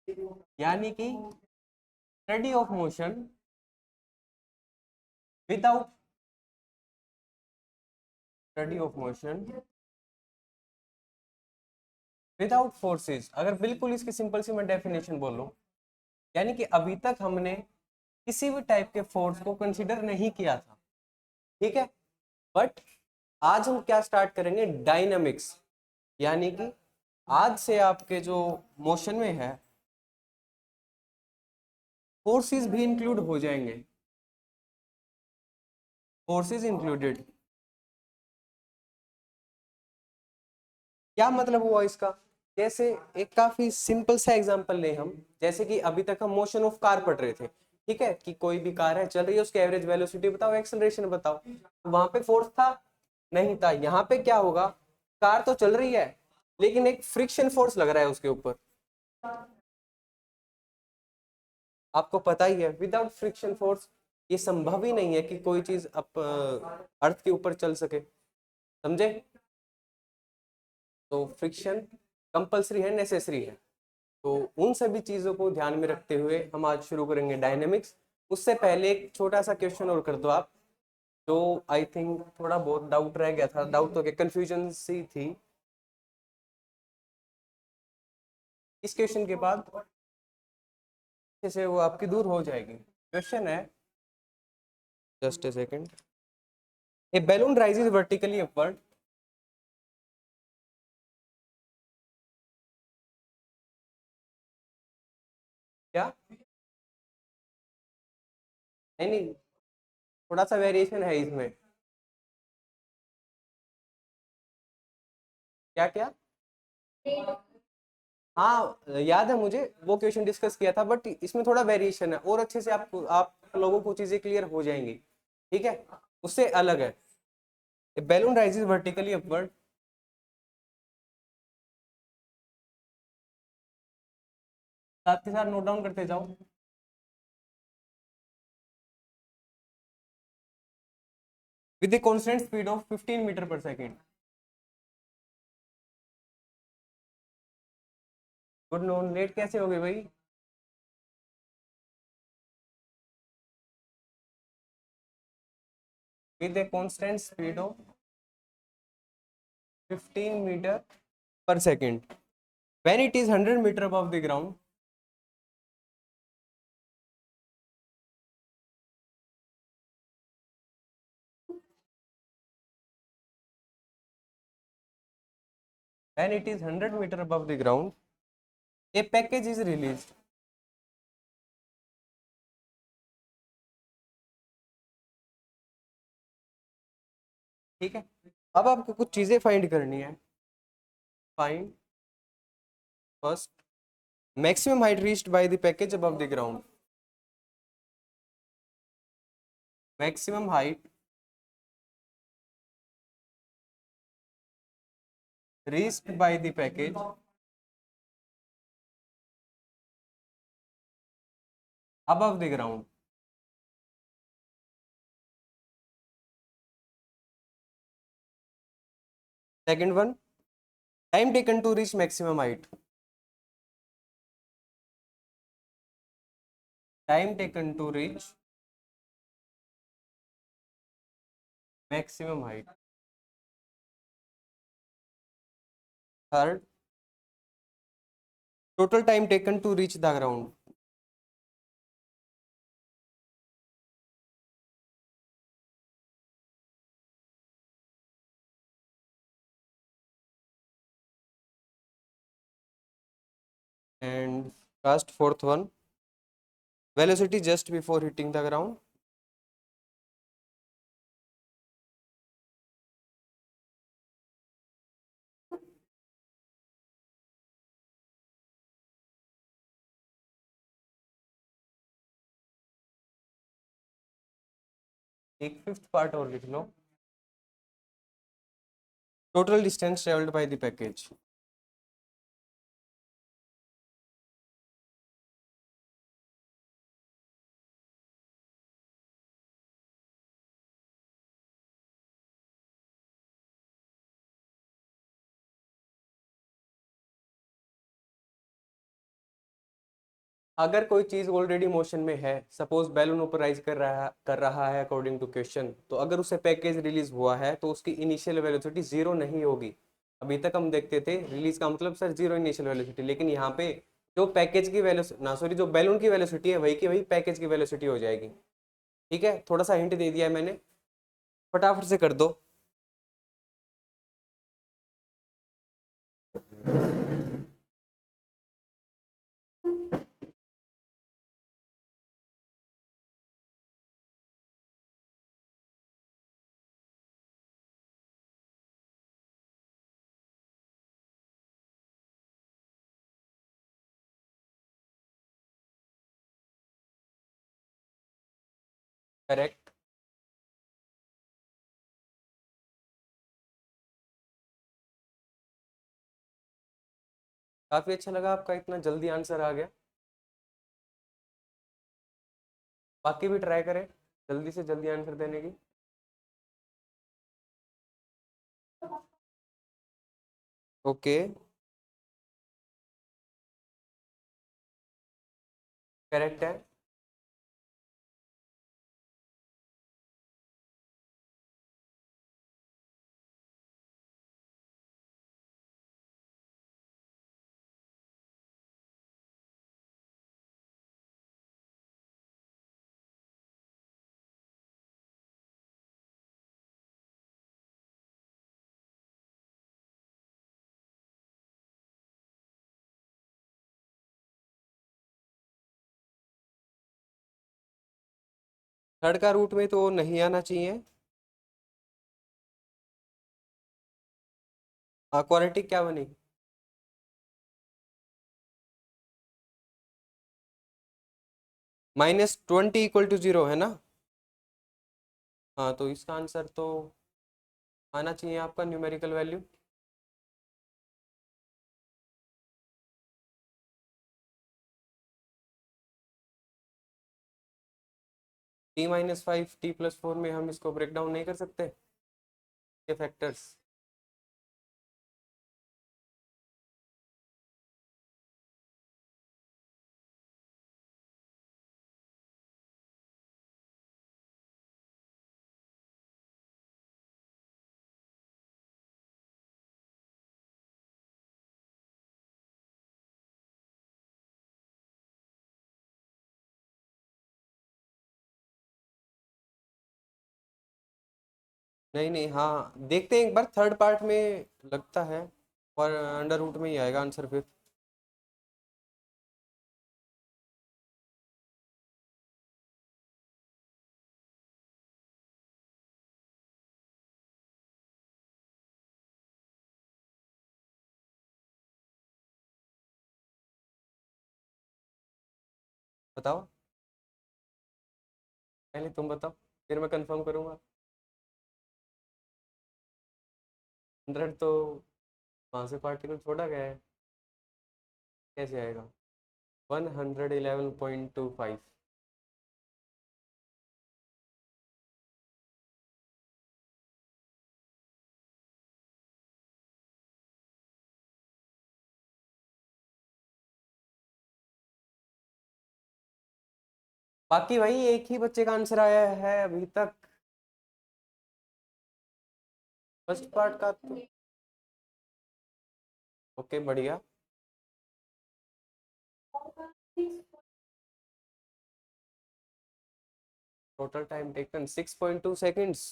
यानी कि study of motion without study of motion without forces. अगर बिल्कुल इसकी सिंपल सी मैं डेफिनेशन बोलूं, यानी कि अभी तक हमने किसी भी टाइप के फोर्स को कंसीडर नहीं किया था, ठीक है। बट आज हम क्या स्टार्ट करेंगे, डायनामिक्स। यानी कि आज से आपके जो मोशन में है फोर्सेस भी इंक्लूड हो जाएंगे, फोर्सेस इंक्लूडेड। क्या मतलब हुआ इसका, जैसे एक काफी सिंपल सा एग्जांपल लें हम, जैसे कि अभी तक हम मोशन ऑफ कार पढ़ रहे थे, ठीक है, कि कोई भी कार है चल रही है, उसकी एवरेज वेलोसिटी बताओ, एक्सेलरेशन बताओ। तो वहां पे फोर्स था नहीं था, यहाँ पे क्या होगा, कार तो चल रही है लेकिन एक फ्रिक्शन फोर्स लग रहा है उसके ऊपर। आपको पता ही है विदाउट फ्रिक्शन फोर्स ये संभव ही नहीं है कि कोई चीज अर्थ के ऊपर चल सके, समझे। तो फ्रिक्शन कंपलसरी है, नेसेसरी है। तो उन सभी चीजों को ध्यान में रखते हुए हम आज शुरू करेंगे डायनेमिक्स। उससे पहले एक छोटा सा क्वेश्चन और कर दो आप, जो आई थिंक थोड़ा बहुत डाउट रह गया था, डाउट तो क्या कंफ्यूजन सी थी। इस क्वेश्चन के बाद जैसे वो आपकी दूर हो जाएगी। क्वेश्चन है, just a second, A balloon rises vertically upward, क्या, नहीं नहीं, थोड़ा सा वेरिएशन है इसमें। क्या क्या, हाँ याद है मुझे, वो क्वेश्चन डिस्कस किया था, बट इसमें थोड़ा वेरिएशन है और अच्छे से आप लोगों को चीजें क्लियर हो जाएंगी, ठीक है। उससे अलग है, बैलून राइजेस वर्टिकली अपवर्ड, साथ के साथ नोट डाउन करते जाओ। With a constant speed of 15 metre पर सेकेंड। गुड नोन, लेट कैसे हो गए भाई। With a constant speed of 15 metre पर second when it is 100 metre above the ground, when it is 100 metre above the ground a package is released। ठीक है, अब आपको कुछ चीजें फाइंड करनी है। Find first maximum height reached by the package above the ground, maximum height reached by the package above the ground। Second one, time taken to reach maximum height, time taken to reach maximum height। Third, total time taken to reach the ground। And last fourth one, velocity just before hitting the ground। एक fifth part और लिख लो, total distance traveled by the package। अगर कोई चीज already motion में है, suppose balloon ऊपर rise कर रहा है अकॉर्डिंग टू क्वेश्चन, तो अगर उसे पैकेज रिलीज हुआ है तो उसकी इनिशियल वेलोसिटी जीरो नहीं होगी। अभी तक हम देखते थे रिलीज का मतलब सर जीरो इनिशियल वेलोसिटी, लेकिन यहाँ पे जो पैकेज की वेलोसिटी ना सॉरी जो बैलून की वेलोसिटी है वही की वही पैकेज की वेलोसिटी हो जाएगी। ठीक है, थोड़ा सा हिंट दे दिया है मैंने, फटाफट से कर दो। करेक्ट। काफी अच्छा लगा आपका इतना जल्दी आंसर आ गया। बाकी भी ट्राई करें जल्दी से जल्दी आंसर देने की। ओके। करेक्ट है। थर्ड का रूट में तो नहीं आना चाहिए। हाँ, क्वालिटी क्या बनी? -20 = 0 है ना? हाँ, तो इसका आंसर तो आना चाहिए आपका न्यूमेरिकल वैल्यू। t-5 t+4 में हम इसको ब्रेक डाउन नहीं कर सकते ये फैक्टर्स? नहीं नहीं, हाँ देखते हैं एक बार, थर्ड पार्ट में लगता है और अंडर रूट में ही आएगा आंसर फिर। बताओ, पहले तुम बताओ फिर मैं कंफर्म करूंगा। 100 तो वहां से पार्टिकल छोड़ा गया है, कैसे आएगा? 111.25। बाकी भाई एक ही बच्चे का आंसर आया है अभी तक फर्स्ट पार्ट का तो। ओके, बढ़िया। Total time taken 6.2 seconds.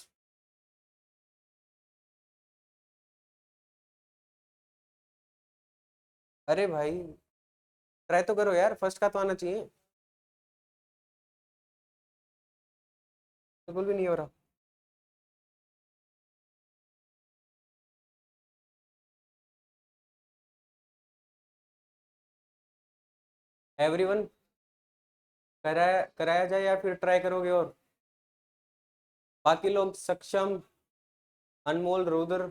अरे भाई, ट्राई तो करो यार, फर्स्ट का तो आना चाहिए। बिल्कुल भी नहीं हो रहा। एवरीवन, कराया कराया जाए या फिर ट्राई करोगे? और बाकी लोग सक्षम, अनमोल, रुद्र,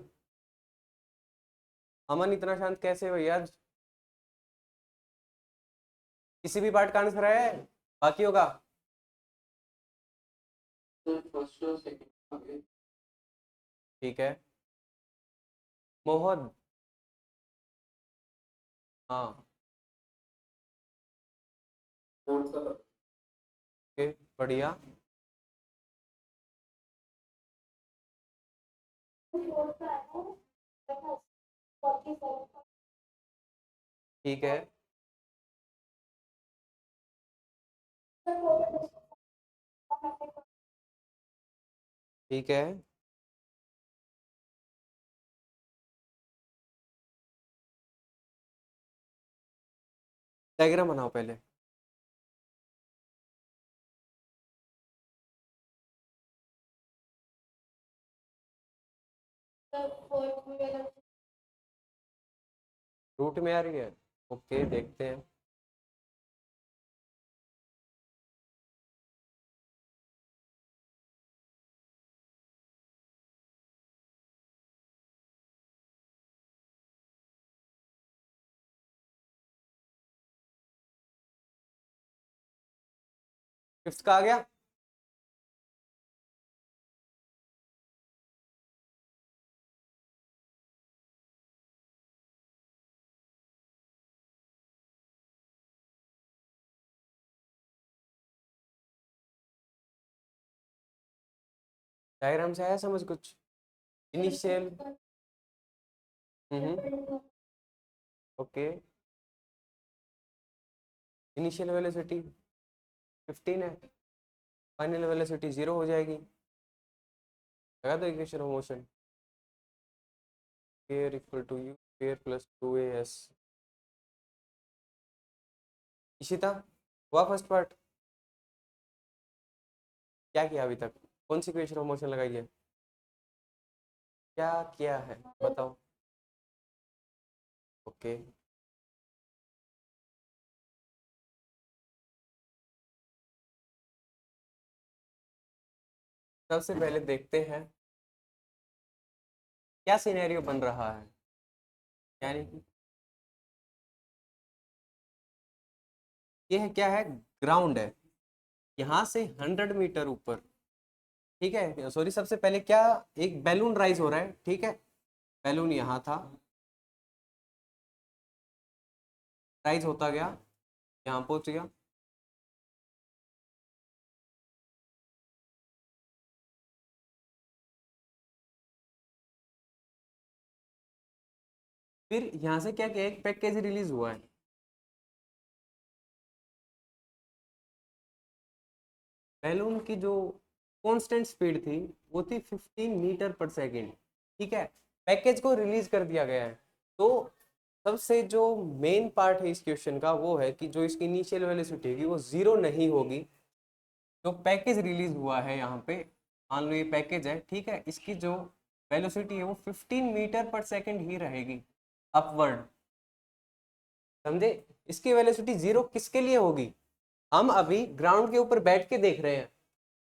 अमन इतना शांत कैसे हो यार? किसी भी पार्ट का आंसर है बाकी होगा? ठीक है। मोहन। हाँ। ओके, बढ़िया। ठीक है, ठीक है। डायग्राम बनाओ पहले। रूट में आ रही है, ओके, देखते हैं। फिफ्थ का आ गया। डायग्राम से आया समझ कुछ? Initial. Hmm. Okay, initial velocity 15 है, फाइनल वेलोसिटी 0 हो जाएगी। लगा दो equation of motion. Square equal to u square plus 2as। Ishita, हुआ फर्स्ट पार्ट? क्या किया अभी तक? कौन सी इक्वेशन ऑफ मोशन लगाई है? क्या किया है बताओ। ओके, सबसे पहले देखते हैं क्या सिनेरियो बन रहा है। यानी कि ये है, क्या है, ग्राउंड है, यहाँ से 100 मीटर ऊपर। ठीक है, सॉरी, सबसे पहले क्या, एक बैलून राइज हो रहा है, ठीक है। बैलून यहाँ था, राइज होता गया, यहाँ पहुंच गया। फिर यहाँ से क्या किया, एक पैकेज रिलीज हुआ है। बैलून की जो कांस्टेंट स्पीड थी वो थी 15 मीटर पर सेकेंड। ठीक है, पैकेज को रिलीज कर दिया गया है। तो सबसे जो मेन पार्ट है इस क्वेश्चन का वो है कि जो इसकी इनिशियल वेलोसिटी होगी वो 0 नहीं होगी। जो पैकेज रिलीज हुआ है यहाँ पे, मान लो ये पैकेज है, ठीक है, इसकी जो वेलोसिटी है वो 15 मीटर पर सेकेंड ही रहेगी, अपवर्ड। समझे? इसकी वेलोसिटी 0 किसके लिए होगी? हम अभी ग्राउंड के ऊपर बैठ के देख रहे हैं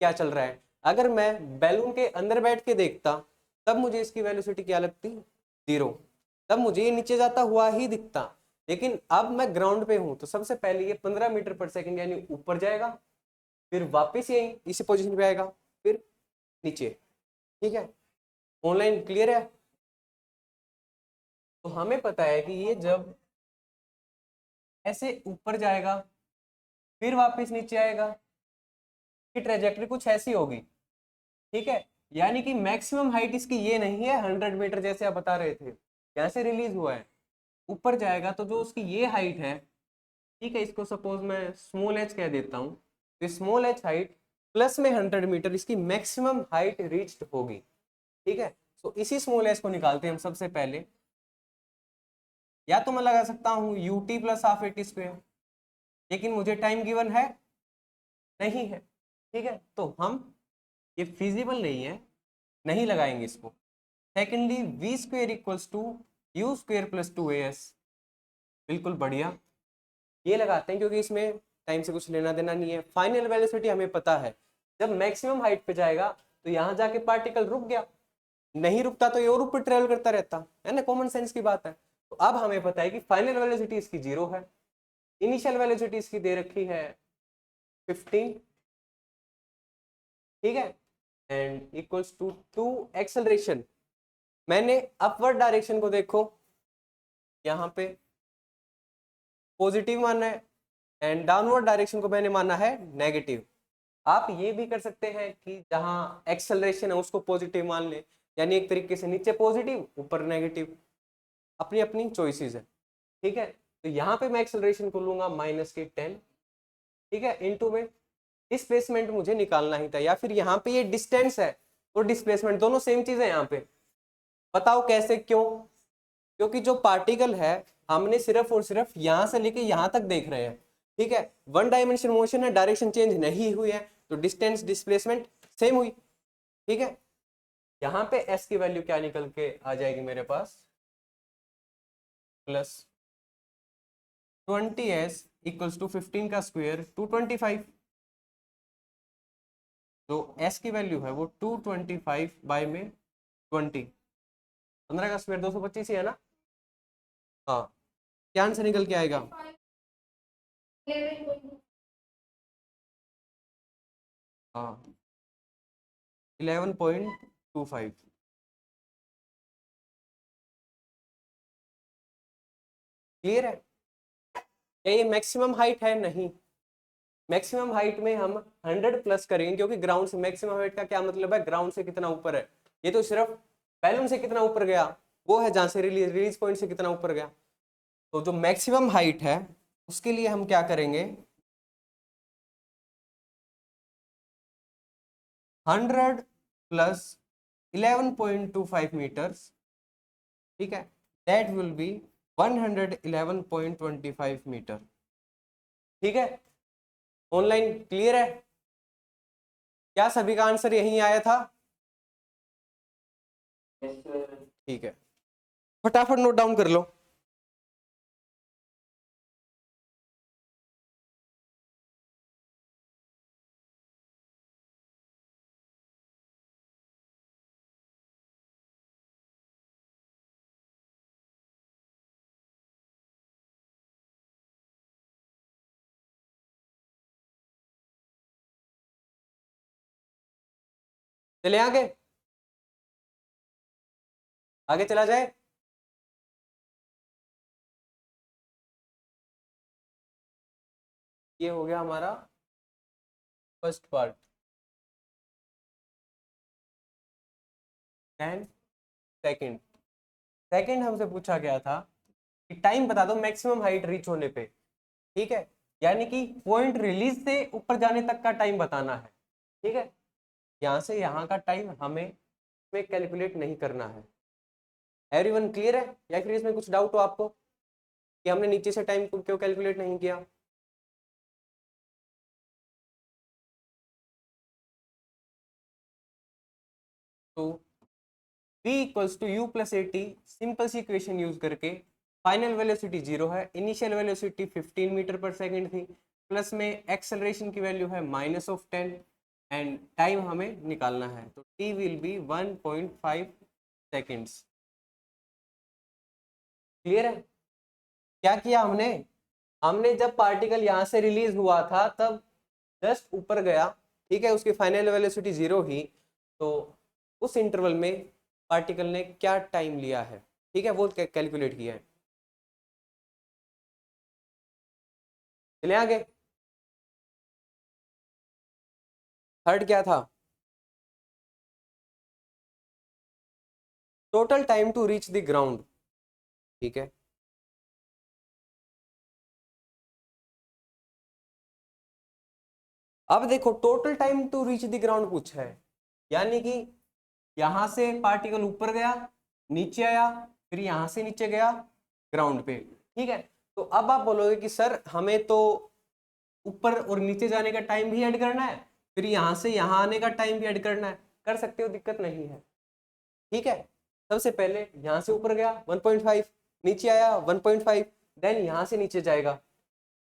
क्या चल रहा है। अगर मैं बैलून के अंदर बैठ के देखता तब मुझे इसकी वेलोसिटी क्या लगती, 0। तब मुझे ये नीचे जाता हुआ ही दिखता। लेकिन अब मैं ग्राउंड पे हूं तो सबसे पहले ये 15 मीटर पर सेकेंड यानी ऊपर जाएगा, फिर वापस यही इसी पोजीशन पे आएगा, फिर नीचे। ठीक है, ऑनलाइन क्लियर है? तो हमें पता है कि ये जब ऐसे ऊपर जाएगा फिर वापस नीचे आएगा, कि ट्रेजेक्टरी कुछ ऐसी होगी। ठीक है, यानी कि मैक्सिमम हाइट इसकी ये नहीं है 100 मीटर जैसे आप बता रहे थे, यहाँ से रिलीज हुआ है, ऊपर जाएगा तो जो उसकी ये हाइट है, ठीक है, इसको सपोज मैं स्मॉल एच कह देता हूँ, तो स्मॉल एच हाइट प्लस में 100 मीटर इसकी मैक्सिमम हाइट रीच्ड होगी। ठीक है, तो इसी स्मॉल एच को निकालते हैं हम सबसे पहले। या तो मैं लगा सकता हूँ you t plus half a t square, लेकिन मुझे टाइम गिवन है नहीं है। ठीक है, तो हम, ये फिजिबल नहीं है, नहीं लगाएंगे इसको। Secondly, v square equals to u square plus 2as। बिल्कुल बढ़िया, ये लगाते हैं क्योंकि इसमें टाइम से कुछ लेना देना नहीं है। फाइनल वेलोसिटी हमें पता है, जब मैक्सिमम हाइट पे जाएगा तो यहाँ जाके पार्टिकल रुक गया, नहीं रुकता तो ये और ऊपर ट्रेवल करता रहता है ना, कॉमन सेंस की बात है। तो अब हमें पता है कि फाइनल वेलोसिटी इसकी 0 है, इनिशियल वेलोसिटी इसकी दे रखी है 15। ठीक है, एंड इक्वल्स टू 2 एक्सेलरेशन। मैंने अपवर्ड डायरेक्शन को देखो, यहाँ पे पॉजिटिव माना है, एंड डाउनवर्ड डायरेक्शन को मैंने माना है नेगेटिव। आप ये भी कर सकते हैं कि जहां एक्सेलरेशन है उसको पॉजिटिव मान ले, यानी एक तरीके से नीचे पॉजिटिव ऊपर नेगेटिव, अपनी अपनी चॉइसेस है। ठीक है, तो यहाँ पे मैं एक्सेलरेशन को लूंगा -10, ठीक है, इनटू में डिस्प्लेसमेंट मुझे निकालना ही था, या फिर यहाँ पे ये डिस्टेंस है और डिस्प्लेसमेंट दोनों सेम चीज है यहाँ पे। बताओ कैसे, क्यों? क्योंकि जो पार्टिकल है हमने सिर्फ और सिर्फ यहां से लेके यहां तक देख रहे हैं, ठीक है, वन डायमेंशन मोशन है, डायरेक्शन चेंज नहीं हुई है, तो डिस्टेंस डिस्प्लेसमेंट सेम हुई। ठीक है, यहां पे एस की वैल्यू क्या निकल के आ जाएगी मेरे पास, +20s = 15 का स्क्वायर 225। जो s की वैल्यू है वो 225 बाय में 20, 15 का स्क्वायर 225 ही है ना। हाँ, क्या आंसर निकल के आएगा? हाँ, 11.25। क्लियर है? क्या ये मैक्सिमम हाइट है? नहीं, मैक्सिमम हाइट में हम 100 प्लस करेंगे, क्योंकि ग्राउंड से मैक्सिमम हाइट का क्या मतलब है, ग्राउंड से कितना ऊपर है। ये तो सिर्फ बैलून से कितना ऊपर गया वो है, जहां से रिलीज पॉइंट से कितना ऊपर गया। तो जो मैक्सिमम हाइट है उसके लिए हम क्या करेंगे, 100 प्लस 11.25 मीटर्स, ठीक है, दैट विल बी 111.25 मीटर। ठीक है, ऑनलाइन क्लियर है? क्या सभी का आंसर यही आया था? ठीक है, फटाफट नोट डाउन कर लो। चले आगे, आगे चला जाए। ये हो गया हमारा first part. And second, second हमसे पूछा गया था कि टाइम बता दो मैक्सिमम हाइट रीच होने पे। ठीक है, यानी कि पॉइंट रिलीज से ऊपर जाने तक का टाइम बताना है। ठीक है, यहाँ से यहाँ का टाइम हमें इसमें कैलकुलेट नहीं करना है। एवरीवन क्लियर है, या फिर इसमें कुछ डाउट हो आपको कि हमने नीचे से टाइम को क्यों कैलकुलेट नहीं किया? तो v = u + at, सिंपल सी इक्वेशन यूज करके फाइनल वेलोसिटी 0 है, इनिशियल वेलोसिटी 15 मीटर पर सेकंड थी, प्लस में एक्सेलरेशन की वैल्यू है -10 एंड टाइम हमें निकालना है, तो t will be 1.5 seconds. Clear है? क्या किया हमने, हमने जब पार्टिकल यहाँ से रिलीज हुआ था तब जस्ट ऊपर गया, ठीक है, उसकी फाइनल वेलोसिटी 0 ही, तो उस इंटरवल में पार्टिकल ने क्या टाइम लिया है, ठीक है, वो कैलकुलेट किया है। चलिए आगे, थर्ड क्या था, total time to reach the ground. ठीक है, अब देखो total time to reach the ground पूछा है, यानी कि यहां से पार्टिकल ऊपर गया, नीचे आया, फिर यहां से नीचे गया ग्राउंड पे। ठीक है, तो अब आप बोलोगे कि सर हमें तो ऊपर और नीचे जाने का टाइम भी ऐड करना है, फिर यहां से यहां आने का टाइम भी ऐड करना है। कर सकते हो, दिक्कत नहीं है। ठीक है, सबसे पहले यहां से ऊपर गया 1.5, नीचे आया 1.5, देन यहां से नीचे जाएगा।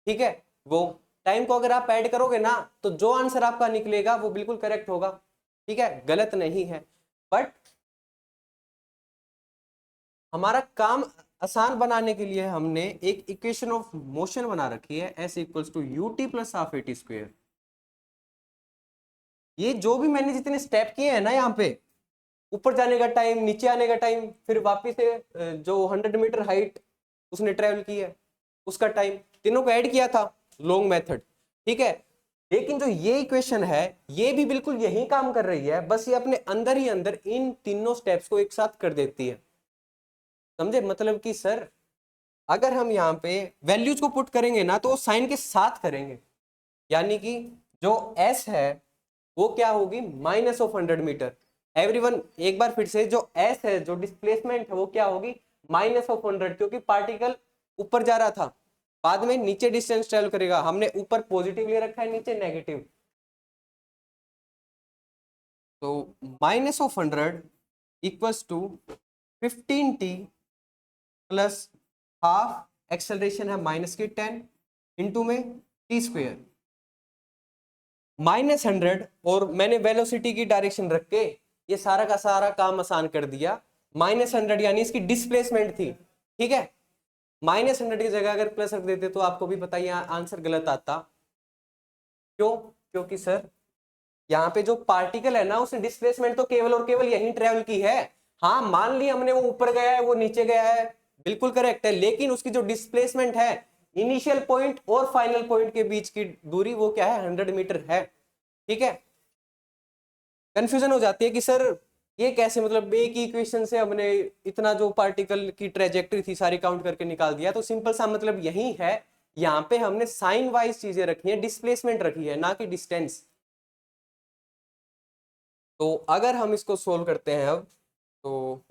ठीक है, वो टाइम को अगर आप ऐड करोगे ना तो जो आंसर आपका निकलेगा वो बिल्कुल करेक्ट होगा। ठीक है, गलत नहीं है, बट हमारा काम आसान बनाने के लिए हमने एक इक्वेशन ऑफ मोशन बना रखी है, s = ut + half at square. ये जो भी मैंने जितने स्टेप किए हैं ना, यहाँ पे ऊपर जाने का टाइम, नीचे आने का टाइम, फिर वापिस से जो 100 मीटर हाइट उसने ट्रेवल की है उसका टाइम, तीनों को ऐड किया था। लॉन्ग मेथड, ठीक है। लेकिन जो ये इक्वेशन है ये भी बिल्कुल यही काम कर रही है, बस ये अपने अंदर ही अंदर इन तीनों स्टेप्स को एक साथ कर देती है। समझे? मतलब कि सर अगर हम यहाँ पे वैल्यूज को पुट करेंगे ना तो साइन के साथ करेंगे, यानी कि जो s है वो क्या होगी, -100 मीटर। एवरीवन एक बार फिर से, जो s है, जो डिस्प्लेसमेंट है वो क्या होगी, -100, क्योंकि पार्टिकल ऊपर जा रहा था, बाद में नीचे डिस्टेंस ट्रेवल करेगा। हमने ऊपर पॉजिटिव ले रखा है, नीचे नेगेटिव, तो -100 equals to 15t plus half acceleration है -10 इंटू में t², -100, और मैंने वेलोसिटी की डायरेक्शन रख के ये सारा का सारा काम आसान कर दिया। -100 यानी इसकी डिस्प्लेसमेंट थी, ठीक है। -100 की जगह अगर प्लस रख देते तो आपको भी पता है आंसर गलत आता। क्यों? क्योंकि सर यहाँ पे जो पार्टिकल है ना उसने डिस्प्लेसमेंट तो केवल और केवल यही ट्रेवल की है। हाँ मान ली हमने वो ऊपर गया है, वो नीचे गया है, बिल्कुल करेक्ट है, लेकिन उसकी जो डिस्प्लेसमेंट है इनिशियल पॉइंट और फाइनल पॉइंट के बीच की दूरी वो क्या है, 100 मीटर है, ठीक है। कंफ्यूजन हो जाती है कि सर ये कैसे, मतलब एक ही इक्वेशन से हमने इतना जो पार्टिकल की ट्रेजेक्टरी थी सारी काउंट करके निकाल दिया। तो सिंपल सा मतलब यही है, यहाँ पे हमने साइन वाइज चीजें रखी है, डिस्प्लेसमेंट रखी है, ना कि डिस्टेंस। तो अगर हम इसको सोल्व करते हैं अब, तो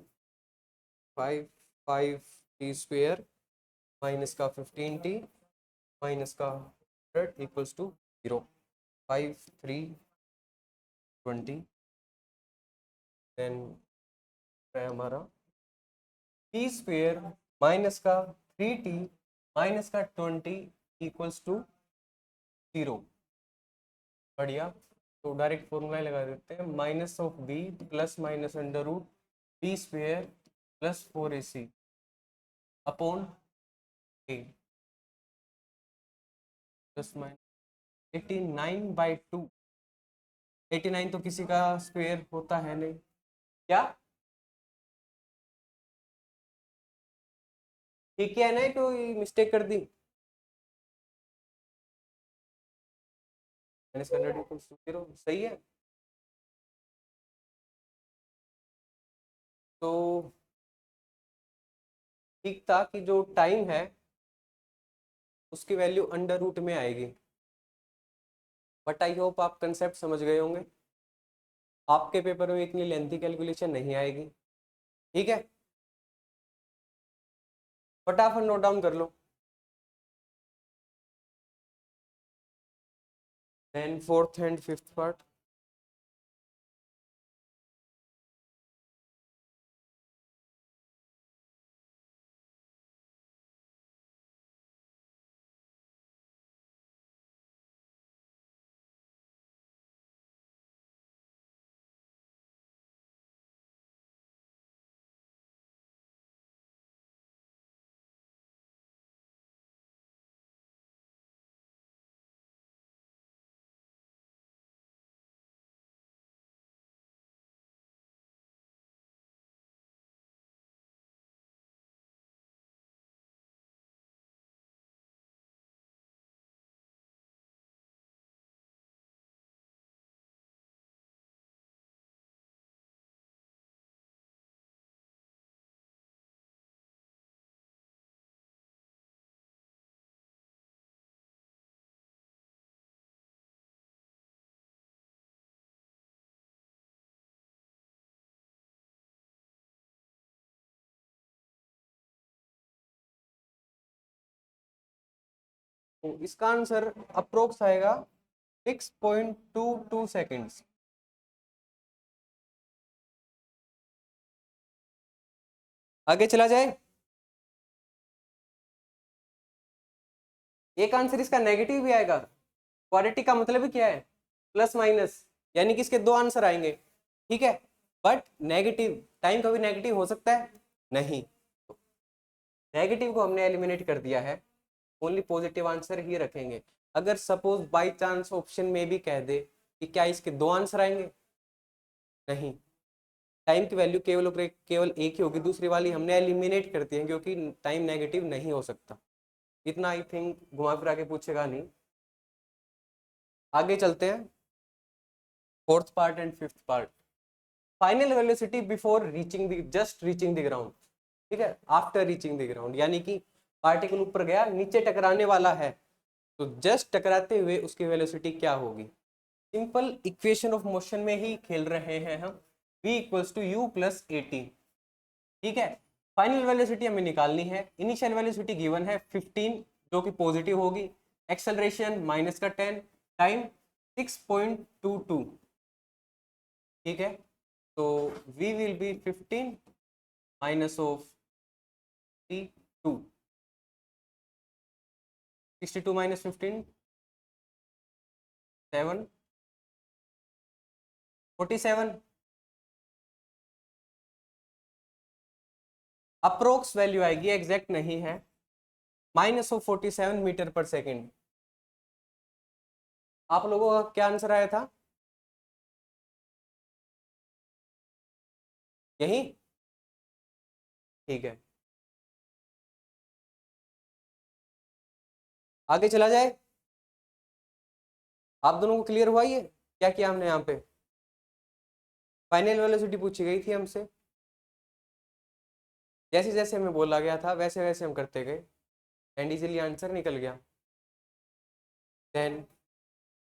5t² माइनस का 15t माइनस का 100 इक्वल्स टू 0, 5 3 20, देन है हमारा t² माइनस का 3t माइनस का 20 इक्वल्स टू 0। बढ़िया, तो डायरेक्ट फॉर्मूला लगा देते हैं, -b plus minus under root t² plus 4ac upon a plus minus 89/2। 89 तो किसी का स्क्वायर होता है नहीं, क्या ठीक है ना, कोई मिस्टेक कर दी, -100 सही है। तो ठीक था कि जो टाइम है उसकी वैल्यू अंडर रूट में आएगी, बट आई होप आप कंसेप्ट समझ गए होंगे। आपके पेपर में इतनी लेंथी कैलकुलेशन नहीं आएगी, ठीक है। फटाफट नोट डाउन कर लो। Then fourth and fifth part, तो इसका आंसर अप्रोक्स आएगा 6.22 सेकेंड्स। आगे चला जाए, एक आंसर इसका नेगेटिव भी आएगा। क्वाड्रेटिक का मतलब ही क्या है, प्लस माइनस, यानी कि इसके दो आंसर आएंगे, ठीक है। बट नेगेटिव टाइम कभी नेगेटिव हो सकता है नहीं, नेगेटिव को हमने एलिमिनेट कर दिया है, ओनली पॉजिटिव आंसर ही रखेंगे। अगर सपोज बाय चांस ऑप्शन में भी कह दे कि क्या इसके दो आंसर आएंगे, नहीं, टाइम की वैल्यू केवल और केवल एक ही होगी, दूसरी वाली हमने एलिमिनेट कर दी है क्योंकि टाइम नेगेटिव नहीं हो सकता। इतना आई थिंक घुमा फिरा के पूछेगा नहीं। आगे चलते हैं, fourth part and fifth part. Final velocity before reaching the just reaching the ground, ठीक है, आफ्टर रीचिंग द ग्राउंड, यानी कि पार्टिकल ऊपर गया, नीचे टकराने वाला है, तो जस्ट टकराते हुए उसकी वेलोसिटी क्या होगी। सिंपल इक्वेशन ऑफ मोशन में ही खेल रहे हैं हम, v equals to u plus a t, ठीक है। फाइनल वेलोसिटी हमें निकालनी है, इनिशियल वेलोसिटी गिवन है 15 जो कि पॉजिटिव होगी, एक्सेलरेशन माइनस का 10, टाइम 6.22, ठीक है। तो v will be 15 minus of 62, 62 minus 15 7, 47, approx value आएगी, एग्जैक्ट नहीं है, माइनस ऑफ 47 मीटर पर सेकेंड। आप लोगों का क्या आंसर आया था, यही, ठीक है। आगे चला जाए, आप दोनों को क्लियर हुआ ये क्या किया हमने यहाँ पे। फाइनल वेलोसिटी पूछी गई थी हमसे, जैसे जैसे हमें बोला गया था वैसे वैसे हम करते गए एंड इजीली आंसर निकल गया। Then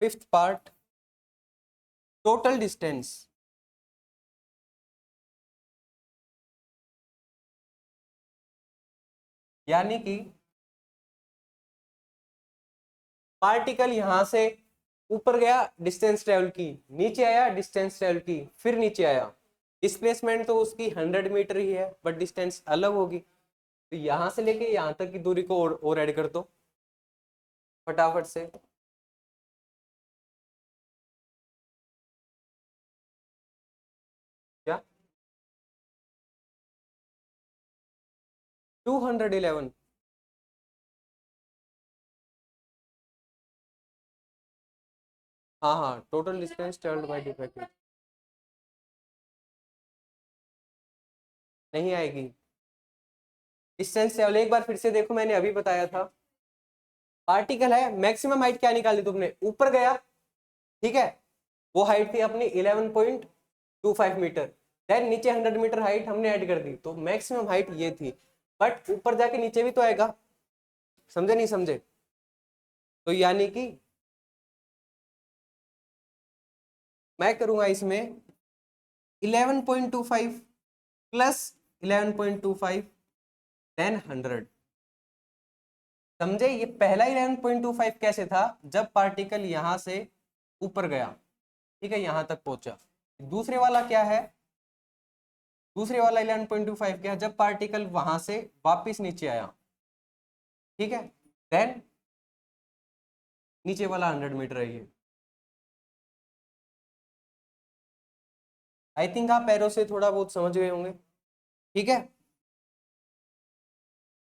fifth part, total distance, यानी कि पार्टिकल यहां से ऊपर गया, डिस्टेंस ट्रेवल की, नीचे आया, डिस्टेंस ट्रेवल की, फिर नीचे आया, डिस्प्लेसमेंट तो उसकी 100 मीटर ही है बट डिस्टेंस अलग होगी, तो यहां से लेके यहां तक की दूरी को और ऐड कर दो फटाफट से। क्या 211, हाँ हाँ, total distance travelled by defective नहीं आएगी। डिस्टेंस ट्रेवल एक बार फिर से देखो, मैंने अभी बताया था, पार्टिकल है, मैक्सिमम हाइट क्या निकाली तुमने, ऊपर गया, ठीक है, वो हाइट थी अपनी 11.25 मीटर, देन नीचे 100 मीटर हाइट हमने ऐड कर दी, तो मैक्सिमम हाइट ये थी, बट ऊपर जाके नीचे भी तो आएगा, समझे नहीं समझे। तो यानी कि मैं करूंगा इसमें 11.25 प्लस 11.25 देन 100, समझे। ये पहला 11.25 कैसे था, जब पार्टिकल यहां से ऊपर गया, ठीक है, यहां तक पहुंचा। दूसरे वाला क्या है, दूसरे वाला 11.25 क्या है, जब पार्टिकल वहां से वापस नीचे आया, ठीक है, देन नीचे वाला 100 मीटर है ये। आई थिंक आप एरो से थोड़ा बहुत समझ गए होंगे, ठीक है।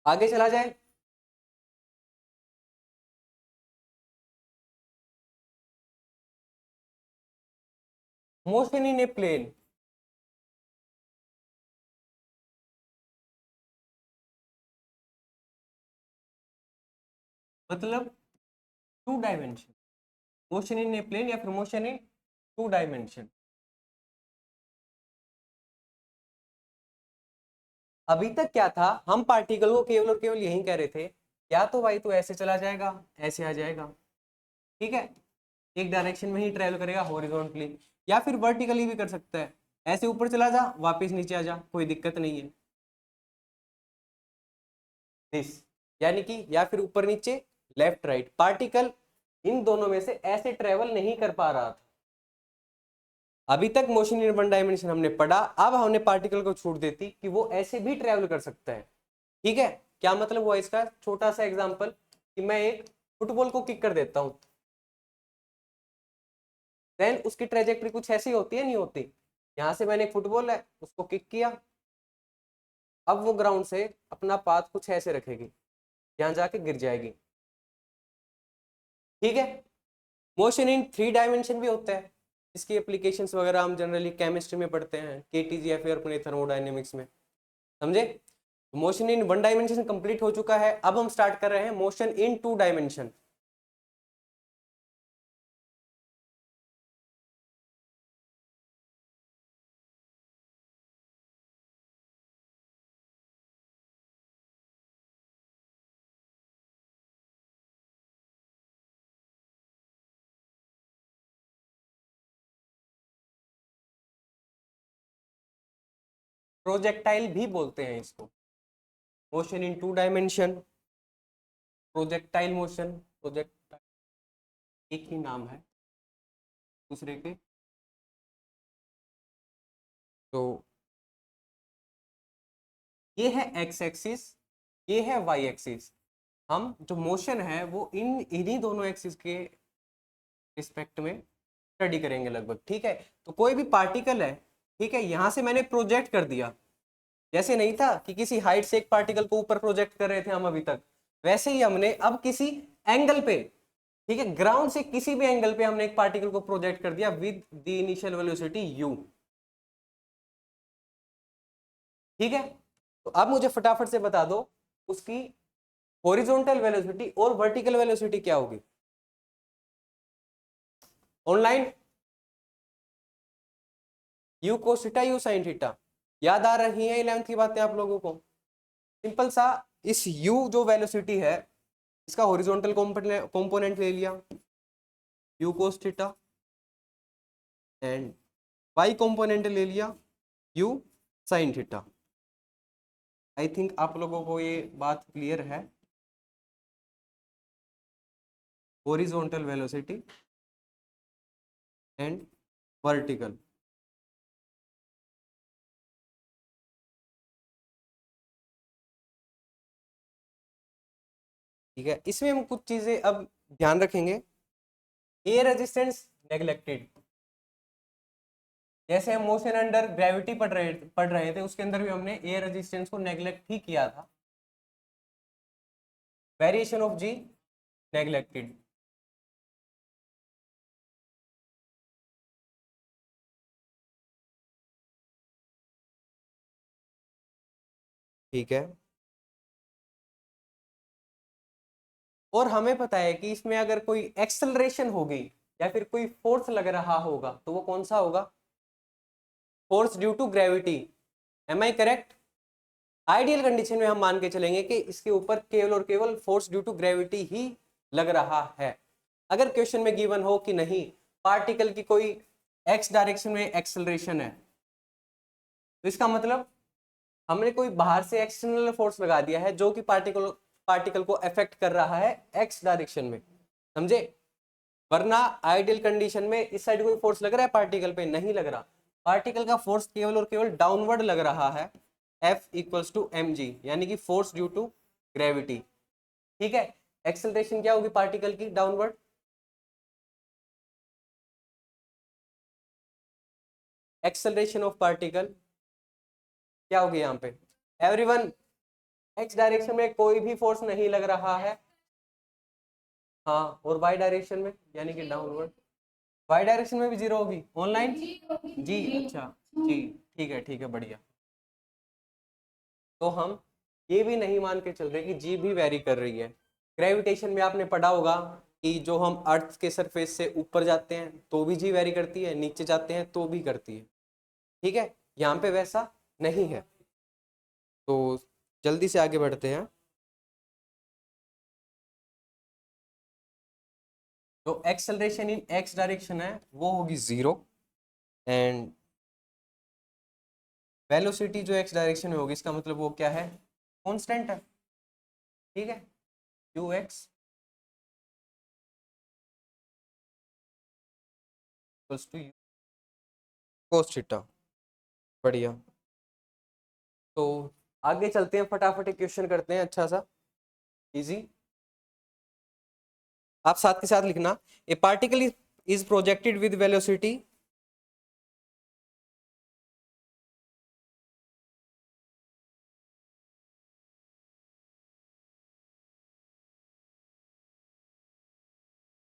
आगे चला जाए, मोशन इन ए प्लेन, मतलब two dimension, motion in a plane या फिर मोशन इन टू डायमेंशन। अभी तक क्या था, हम पार्टिकल को केवल और केवल यही कह रहे थे, या तो भाई तो ऐसे चला जाएगा, ऐसे आ जाएगा, ठीक है, एक डायरेक्शन में ही ट्रेवल करेगा हॉरिजॉन्टली, या फिर वर्टिकली भी कर सकता है, ऐसे ऊपर चला जा वापस नीचे आ जा, कोई दिक्कत नहीं है। दिस, यानी कि या फिर ऊपर नीचे, लेफ्ट राइट, पार्टिकल इन दोनों में से ऐसे ट्रेवल नहीं कर पा रहा था। अभी तक मोशन इन वन डायमेंशन हमने पढ़ा, अब हमने पार्टिकल को छूट देती कि वो ऐसे भी ट्रेवल कर सकता है, ठीक है। क्या मतलब हुआ इसका, छोटा सा एग्जांपल, कि मैं एक फुटबॉल को किक कर देता हूं, देन उसकी ट्रेजेक्टरी कुछ ऐसी होती है नहीं होती, यहां से मैंने एक फुटबॉल है उसको किक किया, अब वो ग्राउंड से अपना पाथ कुछ ऐसे रखेगी, यहां जाके गिर जाएगी, ठीक है। मोशन इन थ्री डायमेंशन भी होता है, इसकी एप्लीकेशंस वगैरह हम जनरली केमिस्ट्री में पढ़ते हैं, केटीजी या फिर अपने थर्मोडायनेमिक्स में, समझे। Motion in one dimension complete हो चुका है, अब हम स्टार्ट कर रहे हैं motion in two dimension. Projectile भी बोलते हैं इसको, motion in 2 dimension, projectile motion, project एक ही नाम है दूसरे के। तो ये है एक्स एक्सिस, ये है वाई एक्सिस। हम जो मोशन है वो इन्हीं दोनों एक्सिस के रिस्पेक्ट में स्टडी करेंगे लगभग, ठीक है। तो कोई भी पार्टिकल है, ठीक है, यहां से मैंने प्रोजेक्ट कर दिया, जैसे नहीं था कि किसी हाइट से एक पार्टिकल को ऊपर प्रोजेक्ट कर रहे थे हम अभी तक, वैसे ही हमने अब किसी एंगल पे, ठीक है, ग्राउंड से किसी भी एंगल पे हमने एक पार्टिकल को प्रोजेक्ट कर दिया with the initial velocity u, ठीक है। तो अब मुझे फटाफट से बता दो उसकी हॉरिजॉन्टल वेलोसिटी और वर्टिकल वेलोसिटी क्या होगी online. You cos theta you sine theta, याद आ रही है 11th की बातें आप लोगों को। सिंपल सा, इस u जो वेलोसिटी है इसका हॉरिजॉन्टल कंपोनेंट ले लिया you cos theta, and y component ले लिया u sine theta. I think आप लोगों को ये बात क्लियर है। हॉरिजॉन्टल वेलोसिटी एंड वर्टिकल, ठीक है। इसमें हम कुछ चीजें अब ध्यान रखेंगे। एयर रेजिस्टेंस नेग्लेक्टेड, जैसे हम मोशन अंडर ग्रेविटी पढ़ रहे थे उसके अंदर भी हमने एयर रेजिस्टेंस को नेग्लेक्ट ही किया था। वेरिएशन ऑफ जी नेग्लेक्टेड, ठीक है। और हमें पता है कि इसमें अगर कोई एक्सेलरेशन होगी या फिर कोई फोर्स लग रहा होगा तो वो कौन सा होगा, force due to gravity. Am I correct. Ideal condition में हम मान के चलेंगे कि इसके ऊपर केवल और केवल फोर्स ड्यू टू ग्रेविटी ही लग रहा है। अगर क्वेश्चन में गिवन हो कि नहीं पार्टिकल की कोई एक्स डायरेक्शन में एक्सेलरेशन है, तो इसका मतलब हमने कोई बाहर से एक्सटर्नल फोर्स लगा दिया है जो कि पार्टिकल पार्टिकल को अफेक्ट कर रहा है एक्स डायरेक्शन में, समझे। वरना आइडियल कंडीशन में इस साइड कोई फोर्स लग रहा है पार्टिकल पे, नहीं लग रहा। पार्टिकल का फोर्स केवल और केवल डाउनवर्ड लग रहा है, F equals to m g, यानी कि फोर्स ड्यू टू ग्रेविटी, ठीक है। एक्सेलरेशन क्या होगी पार्टिकल की डाउनवर्ड, एक्सेलरेशन ऑफ पार्टिकल क्या होगी यहाँ पे एवरीवन, एक्स डायरेक्शन में कोई भी फोर्स नहीं लग रहा है, हाँ, और वाई डायरेक्शन में यानी कि डाउनवर्ड, वाई डायरेक्शन में भी जीरो होगी ऑनलाइन जी, अच्छा जी, ठीक है बढ़िया। तो हम ये भी नहीं मान के चल रहे कि जी भी वेरी कर रही है। ग्रेविटेशन में आपने पढ़ा होगा कि जो हम अर्थ के सरफेस से ऊपर जाते हैं तो भी जी वेरी करती है, नीचे जाते हैं तो भी करती है, ठीक है। यहाँ पे वैसा नहीं है। तो जल्दी से आगे बढ़ते हैं। तो एक्सेलरेशन इन एक्स डायरेक्शन है वो होगी जीरो, एंड वेलोसिटी जो एक्स डायरेक्शन में होगी इसका मतलब वो क्या है, कांस्टेंट है, ठीक है, u x equals to u cos theta, बढ़िया। तो आगे चलते हैं, फटाफट एक क्वेश्चन करते हैं अच्छा सा इजी। आप साथ के साथ लिखना, ए particle is projected with velocity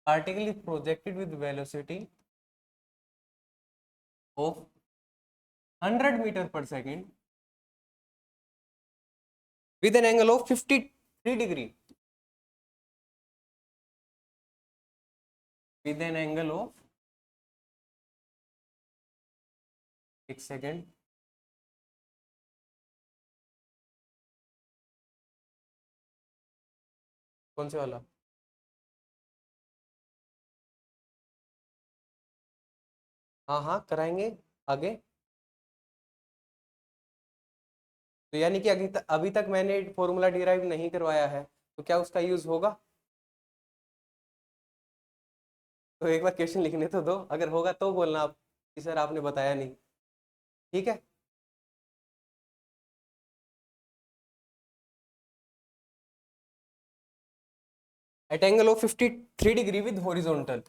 particle is projected with velocity of 100 meter per second with an angle of 53 degree, with an angle of, एक सेकेंड, कौन से वाला, हाँ हाँ कराएंगे आगे। तो यानी कि अभी तक मैंने फॉर्मूला डिराइव नहीं करवाया है, तो क्या उसका यूज होगा? तो एक बार क्वेश्चन लिखने तो दो, अगर होगा तो बोलना आप कि सर आपने बताया नहीं। ठीक है। At angle of 53 degree with horizontal.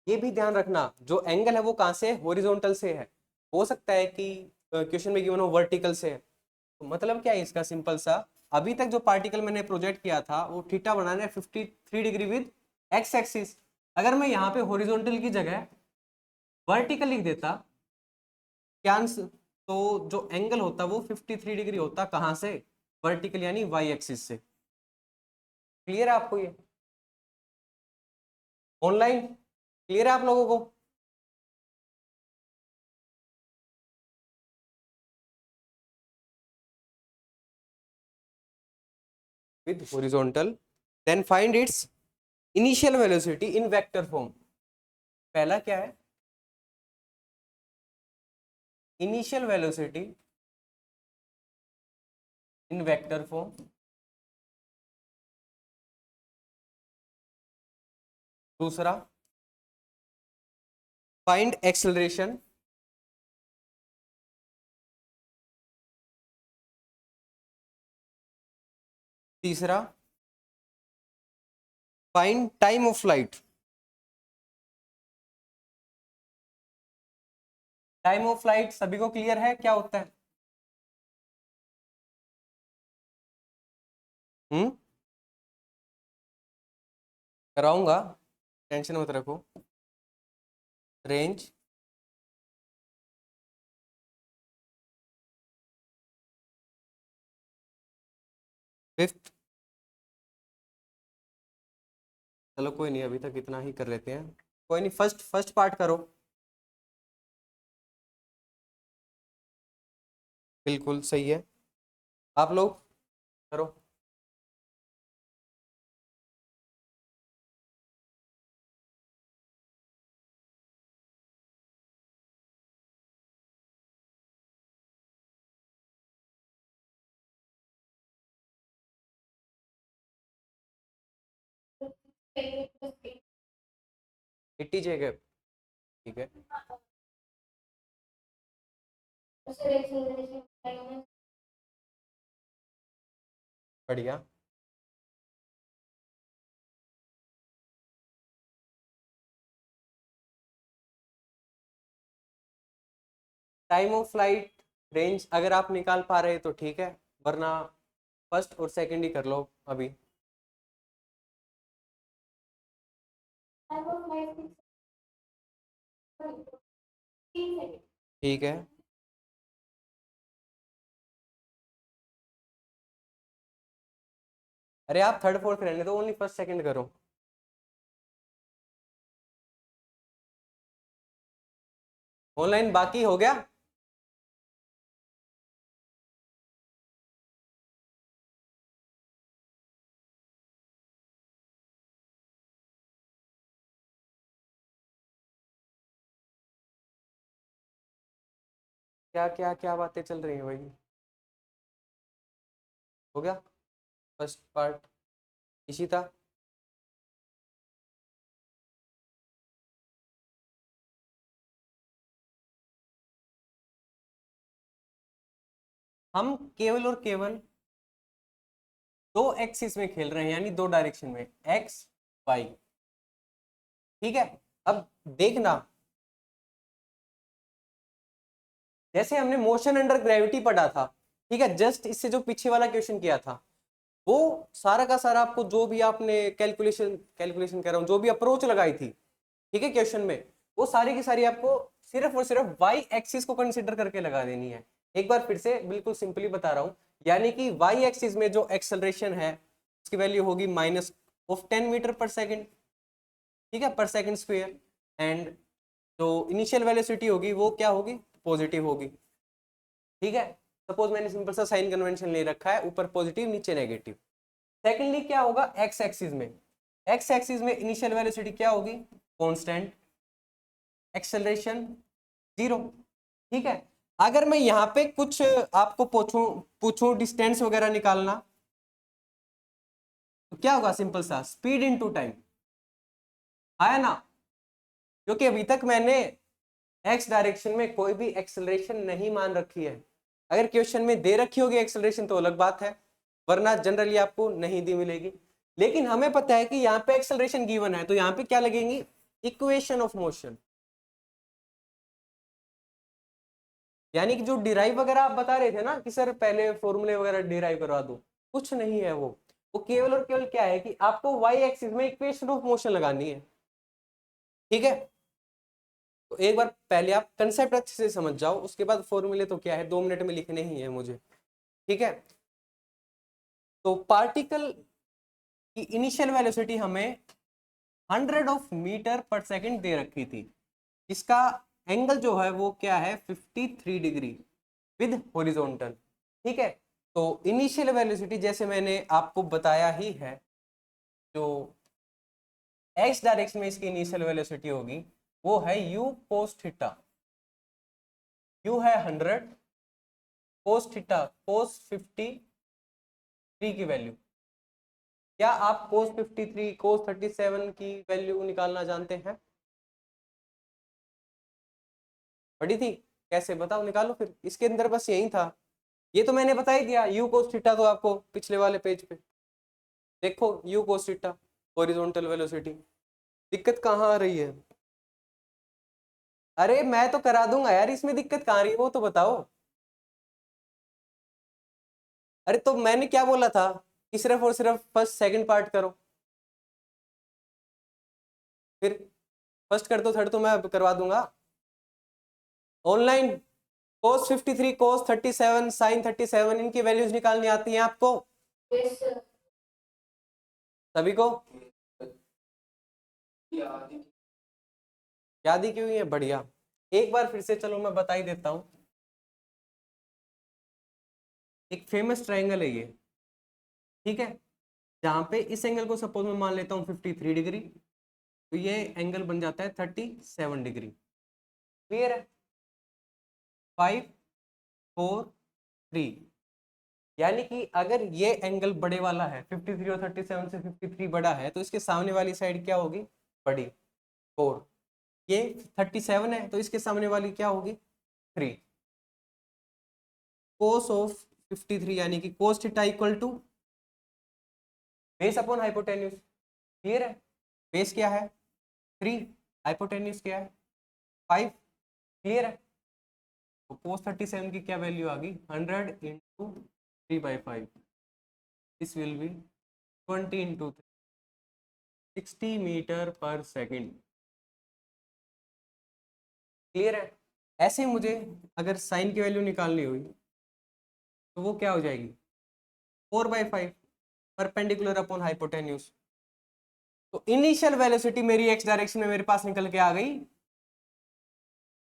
ये भी ध्यान रखना, जो एंगल है वो कहाँ से है? हॉरिजॉन्टल से है। हो सकता है कि क्वेश्चन में गिवन हो वर्टिकल से है। तो मतलब क्या है इसका? सिंपल सा, अभी तक जो पार्टिकल मैंने प्रोजेक्ट किया था वो थीटा बनाना है 53 डिग्री विद एक्स एक्सिस। अगर मैं यहाँ पे हॉरिजॉन्टल की जगह वर्टिकल लिख देता, क्या तो जो एंगल होता वो 53 डिग्री होता, कहाँ से? वर्टिकल यानी वाई एक्सिस से। क्लियर है आपको ये? ऑनलाइन क्लियर है आप लोगों को? With horizontal, then find its initial velocity in vector form. पहला क्या है? Initial velocity in vector form. दूसरा, फाइंड एक्सेलरेशन। तीसरा, find time of flight. Time of flight सभी को क्लियर है क्या होता है? हम्म, कराऊंगा, टेंशन मत रखो। रेंज, फिफ्थ, चलो कोई नहीं, अभी तक इतना ही कर लेते हैं। कोई नहीं, फर्स्ट फर्स्ट पार्ट करो। बिल्कुल सही है, आप लोग करो। एट्टी जगह, ठीक है। बढ़िया। टाइम ऑफ फ्लाइट, रेंज अगर आप निकाल पा रहे तो ठीक है, वरना फर्स्ट और सेकंड ही कर लो अभी। ठीक है। अरे आप थर्ड फोर्थ रहने दो, ओनली फर्स्ट सेकंड करो। ऑनलाइन बाकी हो गया? क्या क्या क्या बातें चल रही हैं भाई? हो गया फर्स्ट पार्ट? इशिता, हम केवल और केवल दो एक्सिस में खेल रहे हैं, यानी दो डायरेक्शन में, एक्स वाई। ठीक है। अब देखना, जैसे हमने मोशन अंडर ग्रेविटी पढ़ा था, ठीक है, जस्ट इससे जो पीछे वाला क्वेश्चन किया था, वो सारा का सारा आपको जो भी आपने कैलकुलेशन कैलकुलेशन कर रहा हूं, जो भी अप्रोच लगाई थी, ठीक है, क्वेश्चन में, वो सारी की सारी आपको सिर्फ और सिर्फ वाई एक्सिस को कंसीडर करके लगा देनी है। एक बार फिर से बिल्कुल सिंपली बता रहा हूं, यानी कि वाई एक्सिस में जो एक्सेलरेशन है उसकी वैल्यू होगी माइनस ऑफ 10 मीटर पर सेकेंड, ठीक है, पर सेकेंड स्क्वेयर। एंड जो इनिशियल वेलोसिटी होगी वो क्या होगी? पॉजिटिव होगी। ठीक है। सपोज मैंने सिंपल सा साइन कन्वेंशन ले रखा है, ऊपर पॉजिटिव नीचे नेगेटिव। सेकेंडली क्या होगा? एक्स एक्सिस में, एक्स एक्सिस में इनिशियल वेलोसिटी क्या होगी? कांस्टेंट। एक्सेलरेशन 0। ठीक है, अगर मैं यहाँ पे कुछ आपको पूछूं डिस्टेंस वगैरह निकालना, तो क्या होगा? सिंपल सा, स्पीड इनटू टाइम, आया ना? क्योंकि अभी तक मैंने एक्स डायरेक्शन में कोई भी एक्सेलरेशन नहीं मान रखी है। अगर क्वेश्चन में दे रखी होगी एक्सेलरेशन तो अलग बात है, वरना जनरली आपको नहीं दी मिलेगी। लेकिन हमें पता है कि यहाँ पे एक्सेलरेशन गिवन है, तो यहाँ पे क्या लगेंगी? Equation of motion. यानी कि जो डिराइव वगैरह आप बता रहे थे ना कि सर पहले फॉर्मूले वगैरह डिराइव करवा दो, कुछ नहीं है वो केवल और केवल क्या है कि आपको वाई एक्सिस में इक्वेशन ऑफ मोशन लगानी है। ठीक है, तो एक बार पहले आप कंसेप्ट अच्छे से समझ जाओ, उसके बाद फॉर्मूले तो क्या है 2 मिनट में लिखने ही है मुझे। ठीक है, तो पार्टिकल की इनिशियल वेलोसिटी हमें 100 मीटर/सेकंड दे रखी थी, इसका एंगल जो है वो क्या है? 53 डिग्री विद हॉरिजॉन्टल। ठीक है, तो इनिशियल वेलोसिटी जैसे मैंने आपको बताया ही है, जो एक्स डायरेक्शन में इसकी इनिशियल वेलोसिटी होगी वो है u cos थीटा। u है 100, cos थीटा cos 53 की वैल्यू। क्या आप cos 53 cos 37 की वैल्यू निकालना जानते हैं? पढ़ी थी? कैसे बताओ, निकालो फिर। इसके अंदर बस यही था, ये तो मैंने बता ही दिया। u cos थीटा तो आपको पिछले वाले पेज पे देखो, u cos theta horizontal velocity. दिक्कत कहाँ आ रही है? अरे मैं तो करा दूंगा यार, इसमें दिक्कत कहाँ आ रही है वो तो बताओ। अरे तो मैंने क्या बोला था कि सिर्फ और सिर्फ फर्स्ट सेकंड पार्ट करो, फिर फर्स्ट कर दो, थर्ड तो मैं करवा दूंगा ऑनलाइन। cos 53 cos 37 sin 37 इनकी वैल्यूज निकालनी आती है आपको? yes, सभी को याद ही क्यों है? बढ़िया, एक बार फिर से चलो मैं बता ही देता हूं। एक फेमस ट्रायंगल है ये, ठीक है, जहां पे इस एंगल को सपोज मैं मान लेता हूँ 53 डिग्री, तो ये एंगल बन जाता है 37 डिग्री। क्लियर है? 5 4 3, यानी कि अगर ये एंगल बड़े वाला है 53 और 37 से 53 बड़ा है, तो इसके सामने वाली साइड क्या होगी? बड़ी, 4। ये 37 है तो इसके सामने वाली क्या होगी? 3। कोस ऑफ 53 यानी कि cos theta equal to base upon hypotenuse. Clear है? बेस क्या है? 3, हाइपोटेन्यूज क्या है? 5। क्लियर है? तो कोस 37 की क्या वैल्यू आ गई? 100 into 3/5, this will be 20 into 60 metre per second. Clear है? ऐसे मुझे अगर साइन की वैल्यू निकालनी हुई तो वो क्या हो जाएगी? 4/5 परपेंडिकुलर अपॉन हाइपोटेन्यूज। तो इनिशियल वेलोसिटी मेरी एक्स डायरेक्शन में मेरे पास निकल के आ गई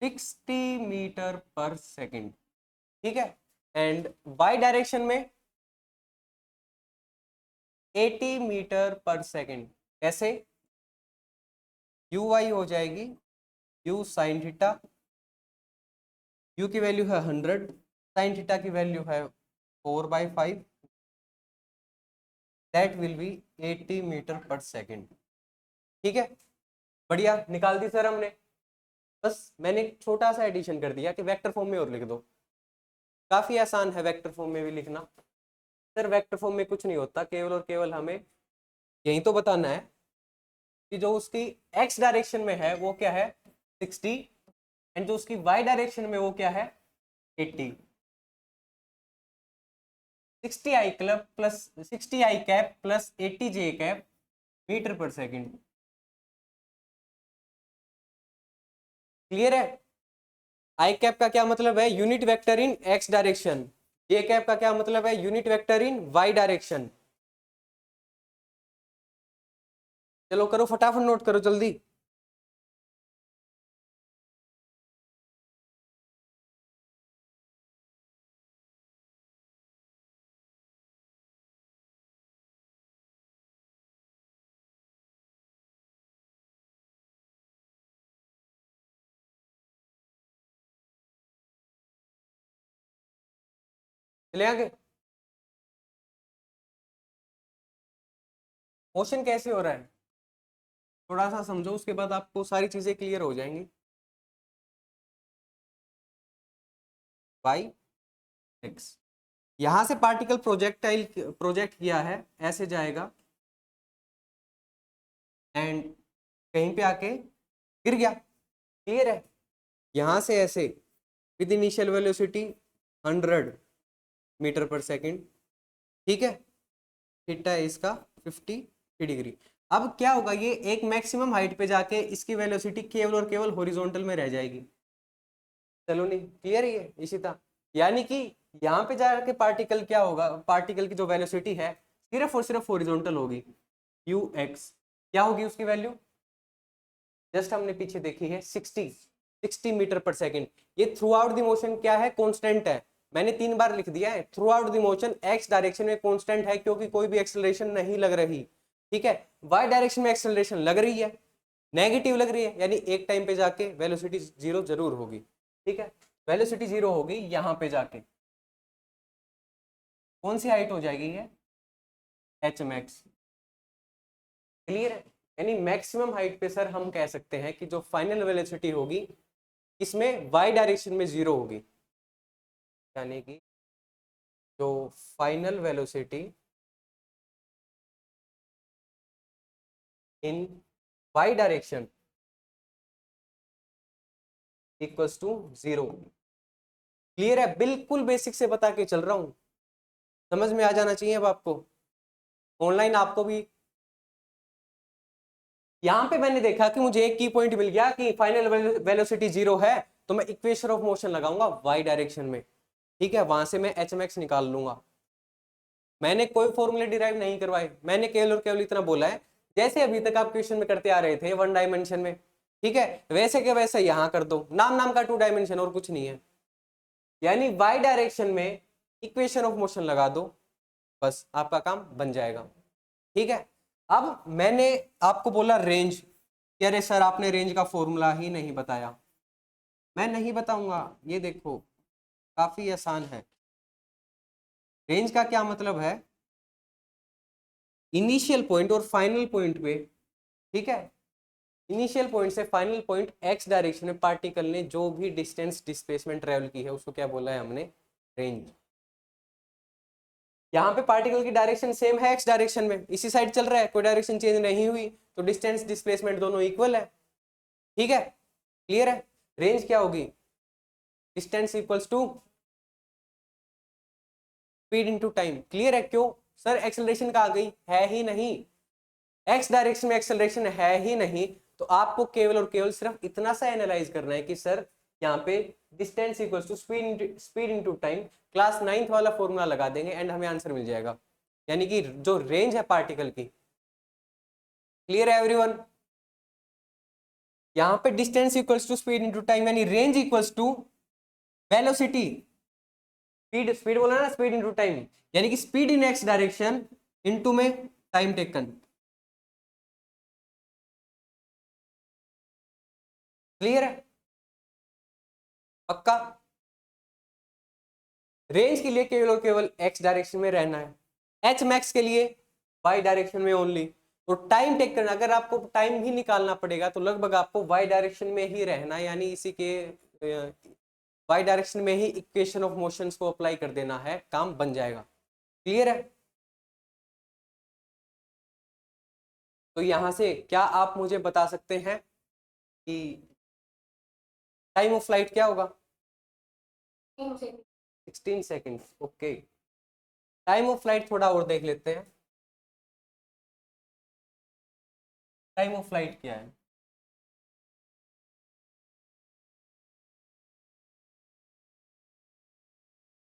60 मीटर/सेकेंड। ठीक है, एंड वाई डायरेक्शन में 80 मीटर/सेकेंड। कैसे? यू वाई हो जाएगी यू साइन थीटा, यू की वैल्यू है 100, साइन थीटा की वैल्यू है 4/5, दैट विल बी 80 मीटर/सेकेंड। ठीक है, बढ़िया, निकाल दी सर हमने। बस मैंने एक छोटा सा एडिशन कर दिया कि वेक्टर फॉर्म में और लिख दो। काफी आसान है वेक्टर फॉर्म में भी लिखना। सर वेक्टर फॉर्म में कुछ नहीं होता, केवल और केवल हमें यही तो बताना है कि जो उसकी एक्स डायरेक्शन में है वो क्या है? 60, एंड जो उसकी वाई डायरेक्शन में वो क्या है? 80। 60 i प्लस 80 j मीटर/सेकेंड। क्लियर है? आई कैप का क्या मतलब है? यूनिट वेक्टर इन एक्स डायरेक्शन। जे कैप का क्या मतलब है? यूनिट वेक्टर इन वाई डायरेक्शन। चलो करो फटाफट, नोट करो जल्दी। चले आगे। मोशन कैसे हो रहा है थोड़ा सा समझो, उसके बाद आपको सारी चीजें क्लियर हो जाएंगी। वाई एक्स, यहां से पार्टिकल प्रोजेक्ट किया है, ऐसे जाएगा एंड कहीं पे आके गिर गया। क्लियर है? यहां से ऐसे विद इनिशियल वेलोसिटी 100 मीटर पर सेकेंड, ठीक है, थीटा है इसका 53 डिग्री। अब क्या होगा, ये एक मैक्सिमम हाइट पे जाके इसकी वेलोसिटी केवल और केवल हॉरिजॉन्टल में रह जाएगी। चलो नहीं, क्लियर है ये इशिता? यानी कि यहाँ पे जाके पार्टिकल क्या होगा, पार्टिकल की जो वेलोसिटी है सिर्फ और सिर्फ हॉरिजॉन्टल होगी, यू एक्स। क्या होगी उसकी वैल्यू? जस्ट हमने पीछे देखी है 60 मीटर पर सेकेंड। ये थ्रू आउट द मोशन क्या है, कांस्टेंट है। मैंने 3 बार लिख दिया है, throughout the motion x direction में कांस्टेंट है क्योंकि कोई भी एक्सेलरेशन नहीं लग रही, ठीक है। वाई डायरेक्शन में एक्सेलरेशन लग रही है, नेगेटिव लग रही है, यानी एक टाइम पे जाके वेलोसिटी जीरो जरूर होगी, ठीक है। वेलोसिटी जीरो होगी यहाँ पे जाके, कौन सी हाइट हो जाएगी ये, एच मैक्स। क्लियर है? यानी मैक्सिमम हाइट पे सर हम कह सकते हैं कि जो फाइनल वेलोसिटी होगी इसमें वाई डायरेक्शन में जीरो होगी, यानी कि जो final velocity in y direction equals to zero. Clear है? बिल्कुल बेसिक से बता के चल रहा हूं, समझ में आ जाना चाहिए अब आपको। ऑनलाइन आपको भी यहां पे मैंने देखा कि मुझे एक की पॉइंट मिल गया कि फाइनल वेलोसिटी जीरो है, तो मैं इक्वेशन ऑफ मोशन लगाऊंगा वाई डायरेक्शन में, ठीक है, वहां से मैं एच एम एक्स निकाल लूंगा। मैंने कोई फॉर्मूले डिराइव नहीं करवाए, मैंने केवल और केवल इतना बोला है जैसे अभी तक आप क्वेश्चन में करते आ रहे थे वन डायमेंशन में, ठीक है, वैसे के वैसे यहां कर दो, नाम नाम का टू डायमेंशन और कुछ नहीं है। यानी वाई डायरेक्शन में इक्वेशन ऑफ मोशन लगा दो, बस आपका काम बन जाएगा, ठीक है। अब मैंने आपको बोला रेंज, कि अरे सर आपने रेंज का फॉर्मूला ही नहीं बताया। मैं नहीं बताऊंगा, ये देखो काफी आसान है। रेंज का क्या मतलब है, इनिशियल पॉइंट और फाइनल पॉइंट पे, ठीक है, इनिशियल पॉइंट से फाइनल पॉइंट एक्स डायरेक्शन में पार्टिकल ने जो भी डिस्टेंस डिस्प्लेसमेंट ट्रेवल की है उसको क्या बोला है हमने, रेंज। यहाँ पे पार्टिकल की डायरेक्शन सेम है एक्स डायरेक्शन में, इसी साइड चल रहा है, कोई डायरेक्शन चेंज नहीं हुई, तो डिस्टेंस डिस्प्लेसमेंट दोनों इक्वल है, ठीक है। क्लियर है? रेंज क्या होगी, distance equals to speed into time. Clear है? क्यों सर एक्सेलरेशन कहाँ गई, है ही नहीं, एक्स डायरेक्शन में एक्सेलरेशन है ही नहीं, तो आपको केवल और केवल सिर्फ इतना सा एनालाइज करना है कि सर यहाँ पे distance equals to speed into time, class 9th वाला फॉर्मूला लगा देंगे एंड हमें आंसर मिल जाएगा, यानी कि जो रेंज है पार्टिकल की। क्लियर है एवरीवन? यहाँ पे distance equals to speed into time, यानी range equals to velocity, speed speed बोला ना, स्पीड इनटू टाइम, यानी कि speed in x direction into में टाइम टेकन। क्लियर है? पक्का? रेंज के लिए केवल और केवल एक्स डायरेक्शन में रहना है, एच मैक्स के लिए वाई डायरेक्शन में ओनली। तो टाइम टेक करना, अगर आपको टाइम भी निकालना पड़ेगा तो लगभग आपको वाई डायरेक्शन में ही रहना है, यानी इसी के वाई डायरेक्शन में ही इक्वेशन ऑफ मोशंस को अप्लाई कर देना है, काम बन जाएगा। क्लियर है? तो यहां से क्या आप मुझे बता सकते हैं कि टाइम ऑफ फ्लाइट क्या होगा? 16 seconds. Okay, time of flight थोड़ा और देख लेते हैं। टाइम ऑफ फ्लाइट क्या है?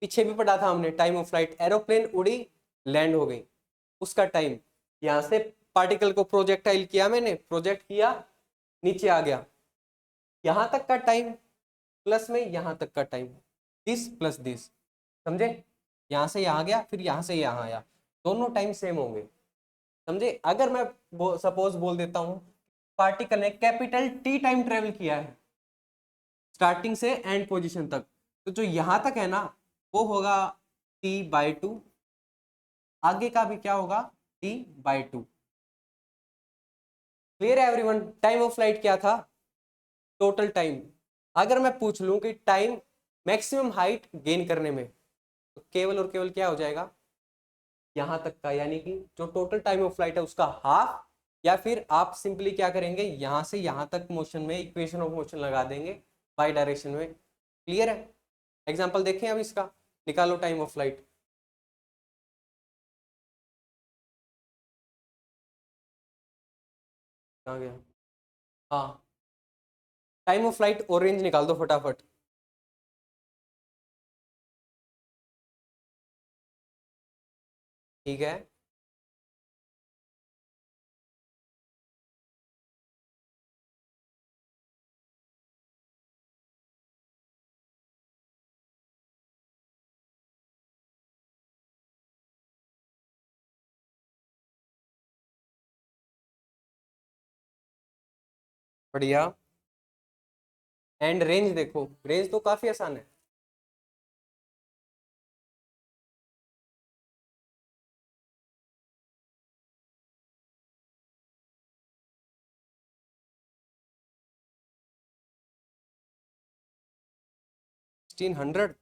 पीछे भी पढ़ा था हमने, टाइम ऑफ फ्लाइट, एरोप्लेन उड़ी लैंड हो गई, उसका टाइम। यहां से पार्टिकल को प्रोजेक्टाइल किया, मैंने प्रोजेक्ट किया, नीचे आ गया, यहां तक का टाइम प्लस में यहां तक का टाइम, दिस प्लस दिस, समझे? यहां से यहां गया, फिर यहां से यहां आया, दोनों टाइम सेम होंगे, समझे? अगर मैं सपोज बोल देता हूं पार्टिकल ने कैपिटल टी टाइम ट्रेवल किया है स्टार्टिंग से एंड पोजीशन तक, तो जो यहां तक है ना वो होगा t/2, आगे का भी क्या होगा t/2। क्लियर है एवरीवन? टाइम ऑफ फ्लाइट क्या था? Total time. अगर मैं पूछ लूं कि टाइम मैक्सिमम हाइट गेन करने में, तो केवल और केवल क्या हो जाएगा, यहां तक का, यानी कि जो टोटल टाइम ऑफ फ्लाइट है उसका हाफ, या फिर आप सिंपली क्या करेंगे, यहां से यहां तक मोशन में इक्वेशन ऑफ मोशन लगा देंगे बाई डायरेक्शन में। क्लियर है? एग्जांपल देखें अब इसका, निकालो टाइम ऑफ फ्लाइट। कहाँ गया? हाँ, टाइम ऑफ फ्लाइट और रेंज निकाल दो फटाफट। ठीक है, बढ़िया। एंड रेंज देखो, रेंज तो काफी आसान है। Sixteen hundred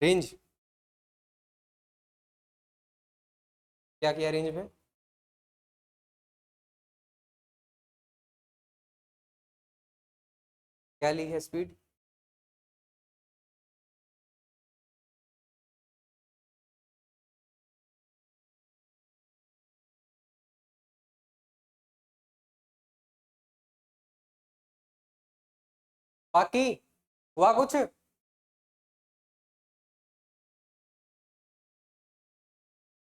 range. क्या किया रेंज में? क्या ली है स्पीड? बाकी हुआ कुछ?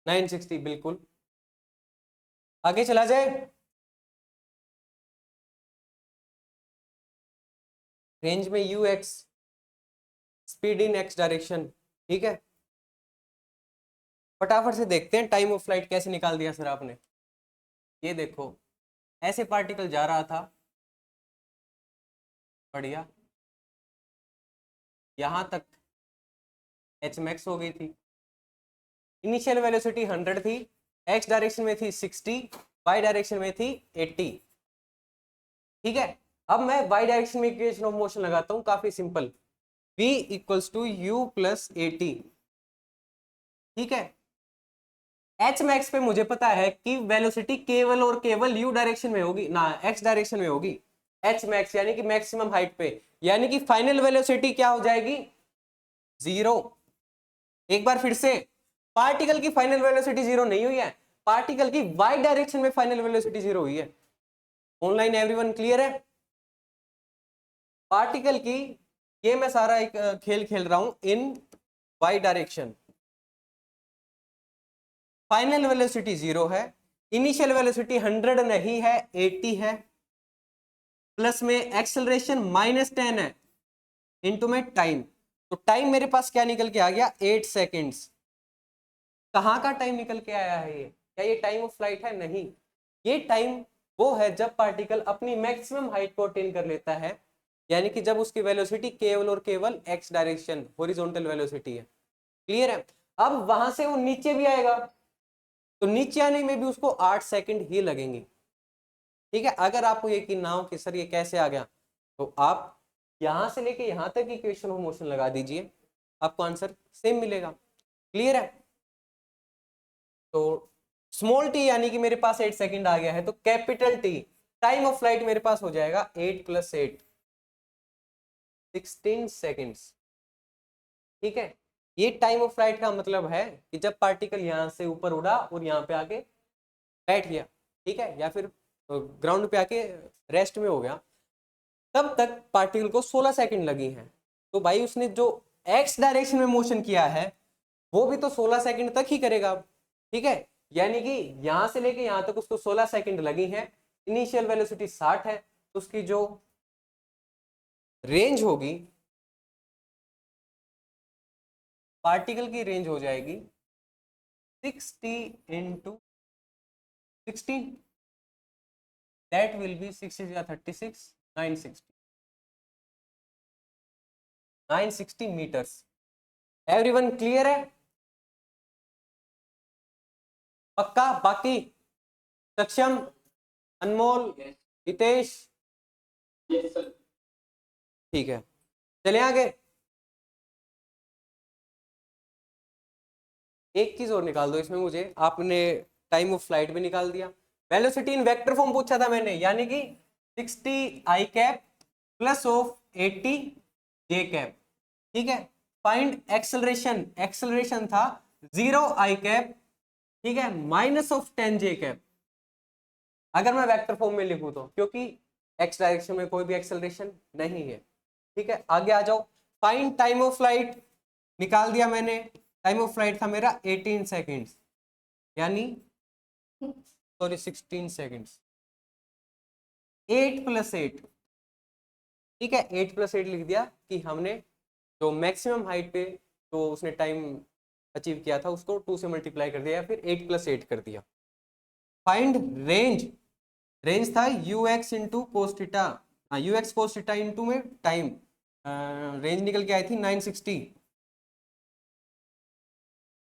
960 बिल्कुल। आगे चला जाए। रेंज में you x, speed in x direction. ठीक है, फटाफट से देखते हैं टाइम ऑफ फ्लाइट कैसे निकाल दिया सर आपने। ये देखो, ऐसे पार्टिकल जा रहा था, बढ़िया, यहां तक एच मैक्स हो गई थी। इनिशियल वेलोसिटी 100 थी, एक्स डायरेक्शन में थी 60, वाई डायरेक्शन में थी 80। ठीक है, अब मैं वाई डायरेक्शन में इक्वेशन ऑफ मोशन लगाता हूं, काफी simple, v equals to u plus 80। ठीक है, एच मैक्स पे मुझे पता है कि वेलोसिटी केवल और केवल यू डायरेक्शन में होगी ना, एक्स डायरेक्शन में होगी। एच मैक्स यानी कि मैक्सिमम हाइट पे, यानी कि फाइनल वेलोसिटी क्या हो जाएगी, जीरो। एक बार फिर से, पार्टिकल की फाइनल वेलोसिटी जीरो नहीं हुई है, पार्टिकल की वाई डायरेक्शन में फाइनल वेलोसिटी जीरो हुई है। ऑनलाइन एवरीवन क्लियर है? पार्टिकल की, ये मैं सारा एक खेल खेल रहा हूं in y direction, final velocity zero है, इनिशियल वेलोसिटी 100 नहीं है 80 है, प्लस में एक्सेलरेशन -10 है, इनटू में टाइम। तो टाइम मेरे पास क्या निकल के आ गया, 8 सेकेंड्स। कहाँ का टाइम निकल के आया है ये? क्या ये टाइम ऑफ फ्लाइट है? नहीं, ये टाइम वो है जब पार्टिकल अपनी मैक्सिमम हाइट को अटेन कर लेता है, यानी कि जब उसकी वेलोसिटी केवल और केवल एक्स डायरेक्शन हॉरिजॉन्टल वेलोसिटी है। क्लियर है? अब वहां से वो नीचे भी आएगा, तो नीचे आने में भी उसको 8 सेकंड ही लगेंगे। ठीक है, अगर आपको यकीन ना हो कि सर ये कैसे आ गया, तो आप यहां से लेके यहां तक इक्वेशन ऑफ मोशन लगा दीजिए, आपको आंसर सेम मिलेगा। क्लियर है? तो स्मॉल टी यानी कि मेरे पास 8 सेकंड आ गया है, तो capital T time of flight मेरे पास हो जाएगा 8 + 8, 16 सेकेंड्स। ठीक है, ये टाइम ऑफ फ्लाइट का मतलब है कि जब पार्टिकल यहां से ऊपर उड़ा और यहाँ पे आके बैठ गया, ठीक है, या फिर ग्राउंड पे आके रेस्ट में हो गया, तब तक पार्टिकल को 16 सेकंड लगी हैं। तो भाई उसने जो एक्स डायरेक्शन में मोशन किया है वो भी तो 16 सेकंड तक ही करेगा। ठीक है, यानी कि यहां से लेके यहां तक उसको 16 सेकंड लगी है, इनिशियल वेलोसिटी 60 है, तो उसकी जो रेंज होगी, पार्टिकल की रेंज हो जाएगी 60 इंटू 16, दैट विल बी 60 या 36, 960 मीटर्स। एवरीवन क्लियर है? पक्का? बाकी सक्षम, अनमोल, हितेश? ठीक है, चले आगे। एक चीज और निकाल दो इसमें मुझे, आपने टाइम ऑफ फ्लाइट भी निकाल दिया। वेलोसिटी इन वेक्टर फॉर्म पूछा था मैंने, यानी कि 60 आई cap plus of 80 j cap. ठीक है, फाइंड एक्सेलरेशन, एक्सेलरेशन था 0 आई कैप, ठीक है, माइनस ऑफ 10 जे कैप। अगर मैं वेक्टर फॉर्म में लिखूं तो, क्योंकि एक्स डायरेक्शन में कोई भी एक्सेलरेशन नहीं है। ठीक है, आगे आ जाओ। फाइंड टाइम ऑफ फ्लाइट निकाल दिया मैंने। टाइम ऑफ फ्लाइट था मेरा 18 सेकेंड्स, यानी सॉरी 16 सेकेंड्स। 8 प्लस 8, ठीक है, 8 प्लस 8 लिख दिया कि हमने जो मैक्सिमम हाइट पे तो उसने टाइम अचीव किया था उसको 2 से मल्टीप्लाई कर दिया या फिर 8 प्लस 8 कर दिया। फाइंड रेंज, रेंज था यू एक्स इंटू कोस्टिटा, हाँ यू एक्स कोस्टिटा इंटू में टाइम, रेंज निकल के आई थी 960।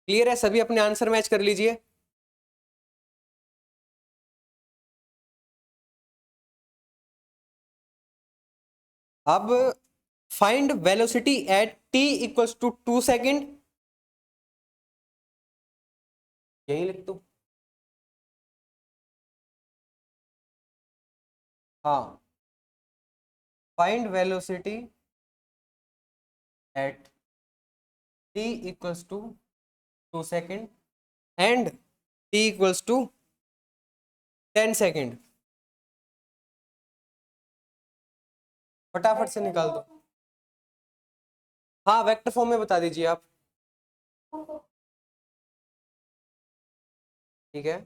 क्लियर है? सभी अपने आंसर मैच कर लीजिए। अब find velocity at t equals to 2 second, यही लिख दो। हाँ, find velocity at t equals to 2 second and t equals to 10 second. फटाफट से निकाल दो। हाँ, वेक्टर फॉर्म में बता दीजिए आप। ठीक है,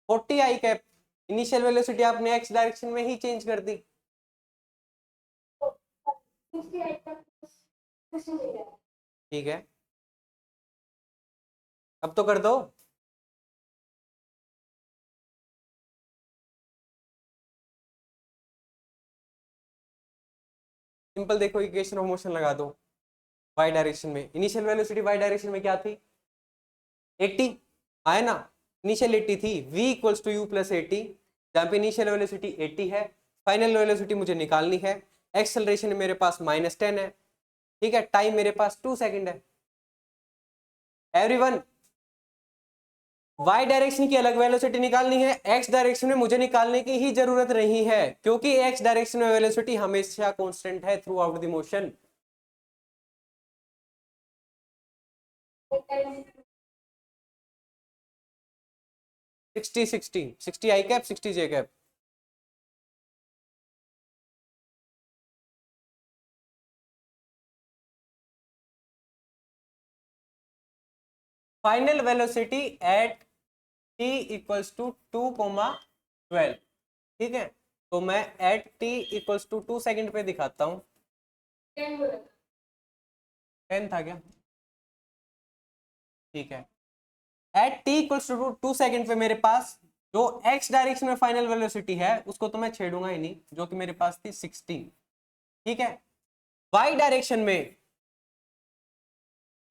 forty I cap, initial velocity आपने एक्स डायरेक्शन में ही चेंज कर दी। ठीक है, अब तो कर दो। सिंपल देखो, इक्वेशन ऑफ मोशन लगा दो। वाई डायरेक्शन में इनिशियल वेलोसिटी वाई डायरेक्शन में क्या थी? 80 आए ना, इनिशियल 80 थी। v equals to u plus 80, जहां पे इनिशियल वेलोसिटी 80 है, फाइनल वेलोसिटी मुझे निकालनी है। एक्सेलरेशन मेरे पास -10 है, ठीक है, टाइम मेरे पास 2 सेकेंड है। एवरीवन, वाई डायरेक्शन की अलग वेलोसिटी निकालनी है, एक्स डायरेक्शन में मुझे निकालने की ही जरूरत नहीं है, क्योंकि एक्स डायरेक्शन में वेलोसिटी हमेशा कांस्टेंट है throughout the motion. 60 I cap 60 j cap. Final velocity at t equals to 2,12, ठीक है, तो मैं at t equals to 2 second पे दिखाता हूं। 10 था क्या? ठीक है, at t equals to 2 second पे मेरे पास जो x डायरेक्शन में फाइनल वेलोसिटी है उसको तो मैं छेड़ूंगा ही नहीं, जो कि मेरे पास थी 60। ठीक है, y डायरेक्शन में,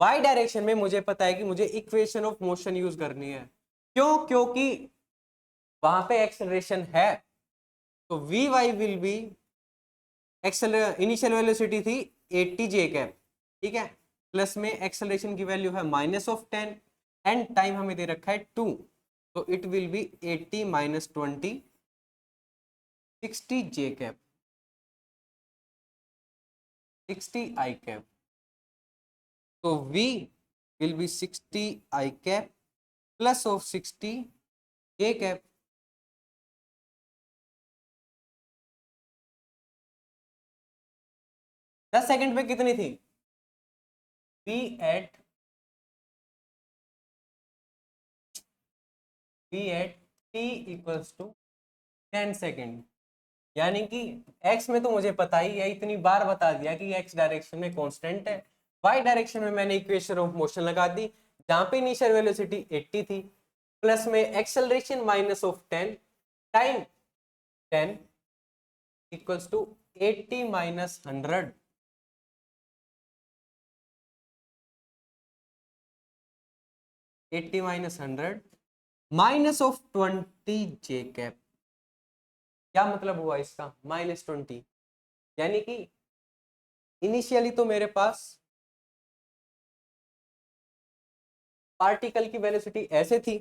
y डायरेक्शन में मुझे पता है कि मुझे इक्वेशन ऑफ मोशन यूज करनी है। क्यों? क्योंकि वहां पे एक्सेलरेशन है, तो v y will be, initial velocity थी 80 जे कैप, ठीक है, प्लस में एक्सेलरेशन की वैल्यू है -10 एंड टाइम हमें दे रखा है 2, तो it will be 80 minus 20, 60 j cap, 60 I cap. तो v will be 60 i cap plus of 60 j cap। 10 second पे कितनी थी? v at t equals to 10 second, यानी कि x में तो मुझे पता ही है, इतनी बार बता दिया कि x डायरेक्शन में कांस्टेंट है। y डायरेक्शन में मैंने इक्वेशन ऑफ मोशन लगा दी, जहां पे इनिशियल वेलोसिटी 80 थी, प्लस में acceleration -10 time 10 equals to 80 minus 100, minus of 20 j cap. क्या मतलब हुआ इसका? -20, यानी कि इनिशियली तो मेरे पास पार्टिकल की वेलोसिटी ऐसे थी,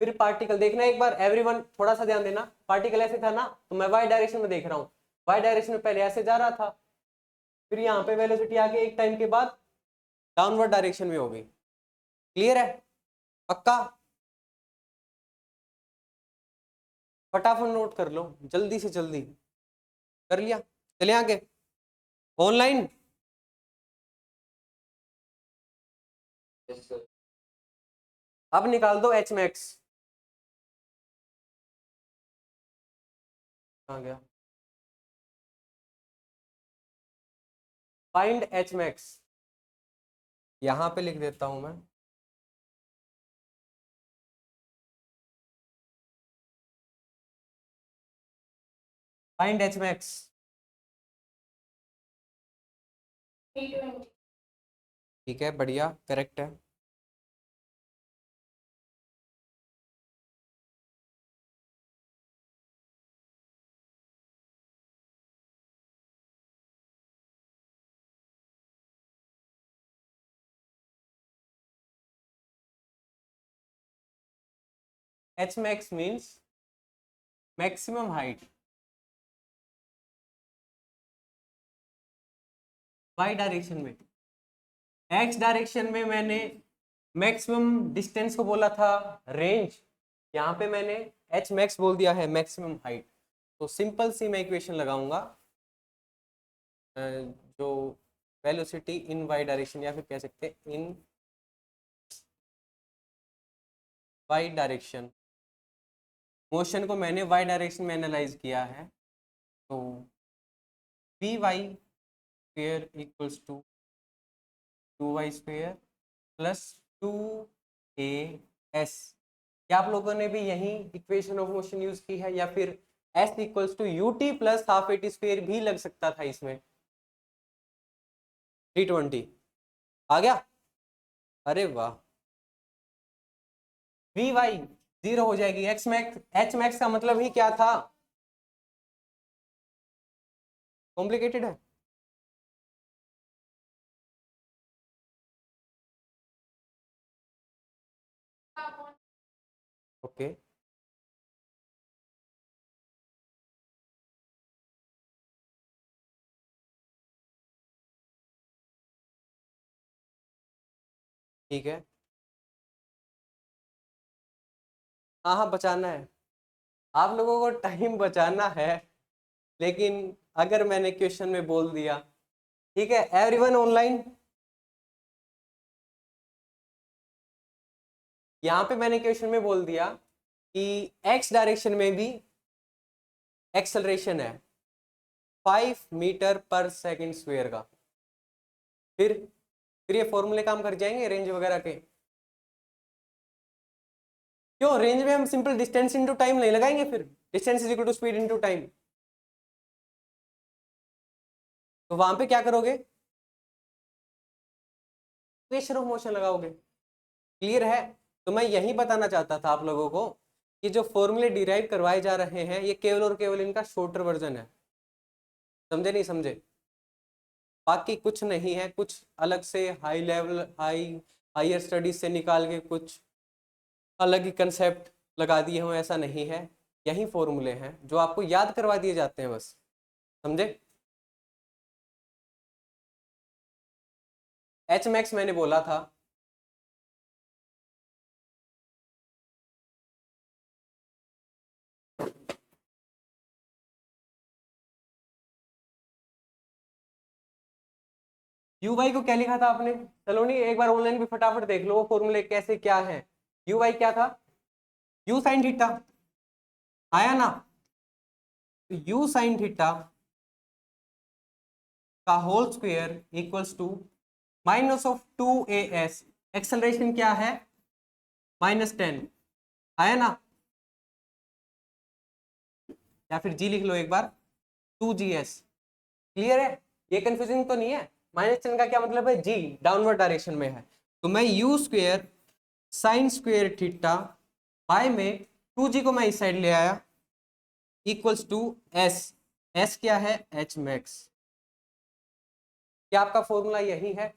फिर पार्टिकल देखना एक बार एवरीवन, थोड़ा सा ध्यान देना, पार्टिकल ऐसे था ना, तो मैं वाई डायरेक्शन में देख रहा हूँ, वाई डायरेक्शन में पहले ऐसे जा रहा था, फिर यहाँ पे वेलोसिटी आके एक टाइम के बाद डाउनवर्ड डायरेक्शन में हो गई। क्लियर है? पक्का? फटाफट नोट कर लो, जल्दी से जल्दी। कर लिया? चले आगे ऑनलाइन। अब निकाल दो एच मैक्स। कहाँ गया? फाइंड एच मैक्स, यहां पे लिख देता हूं मैं। Find h max. ठीक है, बढ़िया, करेक्ट है। H max means maximum height y direction में। एक्स डायरेक्शन में मैंने मैक्सिमम डिस्टेंस को बोला था रेंज, यहाँ पे मैंने एच मैक्स बोल दिया है मैक्सिमम हाइट। तो सिंपल सी मैं इक्वेशन लगाऊंगा, जो वेलोसिटी इन वाई डायरेक्शन, या फिर कह सकते हैं इन वाई डायरेक्शन, मोशन को मैंने वाई डायरेक्शन में एनालाइज किया है, तो v y square equals to 2y square plus 2as। क्या आप लोगों ने भी यही इक्वेशन ऑफ मोशन यूज की है, या फिर s equals to ut plus half a t square भी लग सकता था इसमें? 320 आ गया? अरे वाह। वी वाई जीरो हो जाएगी, एक्स मैक्स, एच मैक्स का मतलब ही क्या था? कॉम्प्लिकेटेड है? ओके, ठीक है। हाँ हाँ, बचाना है, आप लोगों को टाइम बचाना है, लेकिन अगर मैंने क्वेश्चन में बोल दिया, ठीक है एवरीवन ऑनलाइन, यहाँ पे मैंने क्वेश्चन में बोल दिया कि एक्स डायरेक्शन में भी एक्सेलरेशन है 5 मीटर पर सेकंड स्क्वायर का, फिर फिर ये फॉर्मूले काम कर जाएंगे रेंज वगैरह के। क्यों? रेंज में हम सिंपल डिस्टेंस इनटू टाइम नहीं लगाएंगे, फिर distance is equal to speed into time, तो वहां पे क्या करोगे? इक्वेशन ऑफ मोशन लगाओगे। क्लियर है? तो मैं यही बताना चाहता था आप लोगों को कि जो फॉर्मूले डिराइव करवाए जा रहे हैं, ये केवल और केवल इनका शॉर्टर वर्जन है। समझे नहीं समझे? बाकी कुछ नहीं है, कुछ अलग से हाई लेवल हायर स्टडीज से निकाल के कुछ अलग ही कंसेप्ट लगा दिए हो, ऐसा नहीं है। यही फॉर्मूले हैं जो आपको याद करवा दिए जाते हैं बस। समझे? एच मैक्स मैंने बोला था, यू वाई को क्या लिखा था आपने? चलो नहीं, एक बार ऑनलाइन भी फटाफट देख लो वो फॉर्मूले कैसे क्या है। यू वाई क्या था? यू साइन थीटा, आया ना? तो यू साइन थीटा का whole square equals to minus of 2as, acceleration क्या है? -10, आया ना? या फिर जी लिख लो एक बार, 2GS। क्लियर है, ये कंफ्यूजिंग तो नहीं है। माइनस चिन्ह का क्या मतलब है, जी डाउनवर्ड डायरेक्शन में है, तो मैं you square sine square theta by में 2G को मैं इस साइड ले आया इक्वल्स टू एस। एस क्या है, एच मैक्स। क्या आपका फॉर्मूला यही है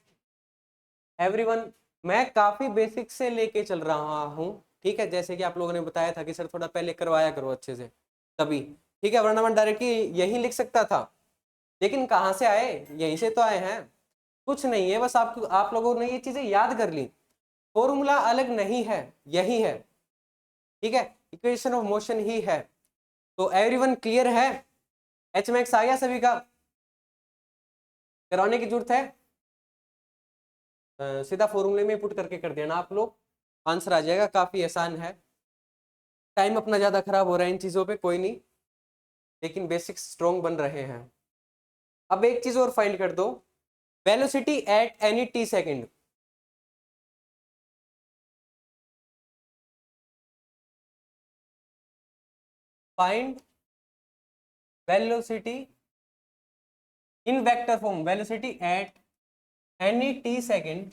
एवरीवन? मैं काफी बेसिक से लेके चल रहा हूँ, ठीक है, जैसे कि आप लोगों ने बताया था कि सर थोड़ा पहले करवाया करो अच्छे से तभी, ठीक है, वरना मैं डायरेक्टली यही लिख सकता था। लेकिन कहाँ से आए, यहीं से तो आए हैं। कुछ नहीं है, बस आप लोगों ने ये चीजें याद कर ली। फॉर्मूला अलग नहीं है, यही है, ठीक है, इक्वेशन ऑफ मोशन ही है। तो एवरीवन क्लियर है, एच मैक्स आ गया सभी का? कराने की जरूरत है? सीधा फॉर्मूले में पुट करके कर देना आप लोग, आंसर आ जाएगा, काफी आसान है। टाइम अपना ज्यादा खराब हो रहा है इन चीजों पे, कोई नहीं, लेकिन बेसिक्स स्ट्रॉन्ग बन रहे हैं। अब एक चीज और फाइंड कर दो, velocity at any T second. Find velocity in vector form, velocity at any T second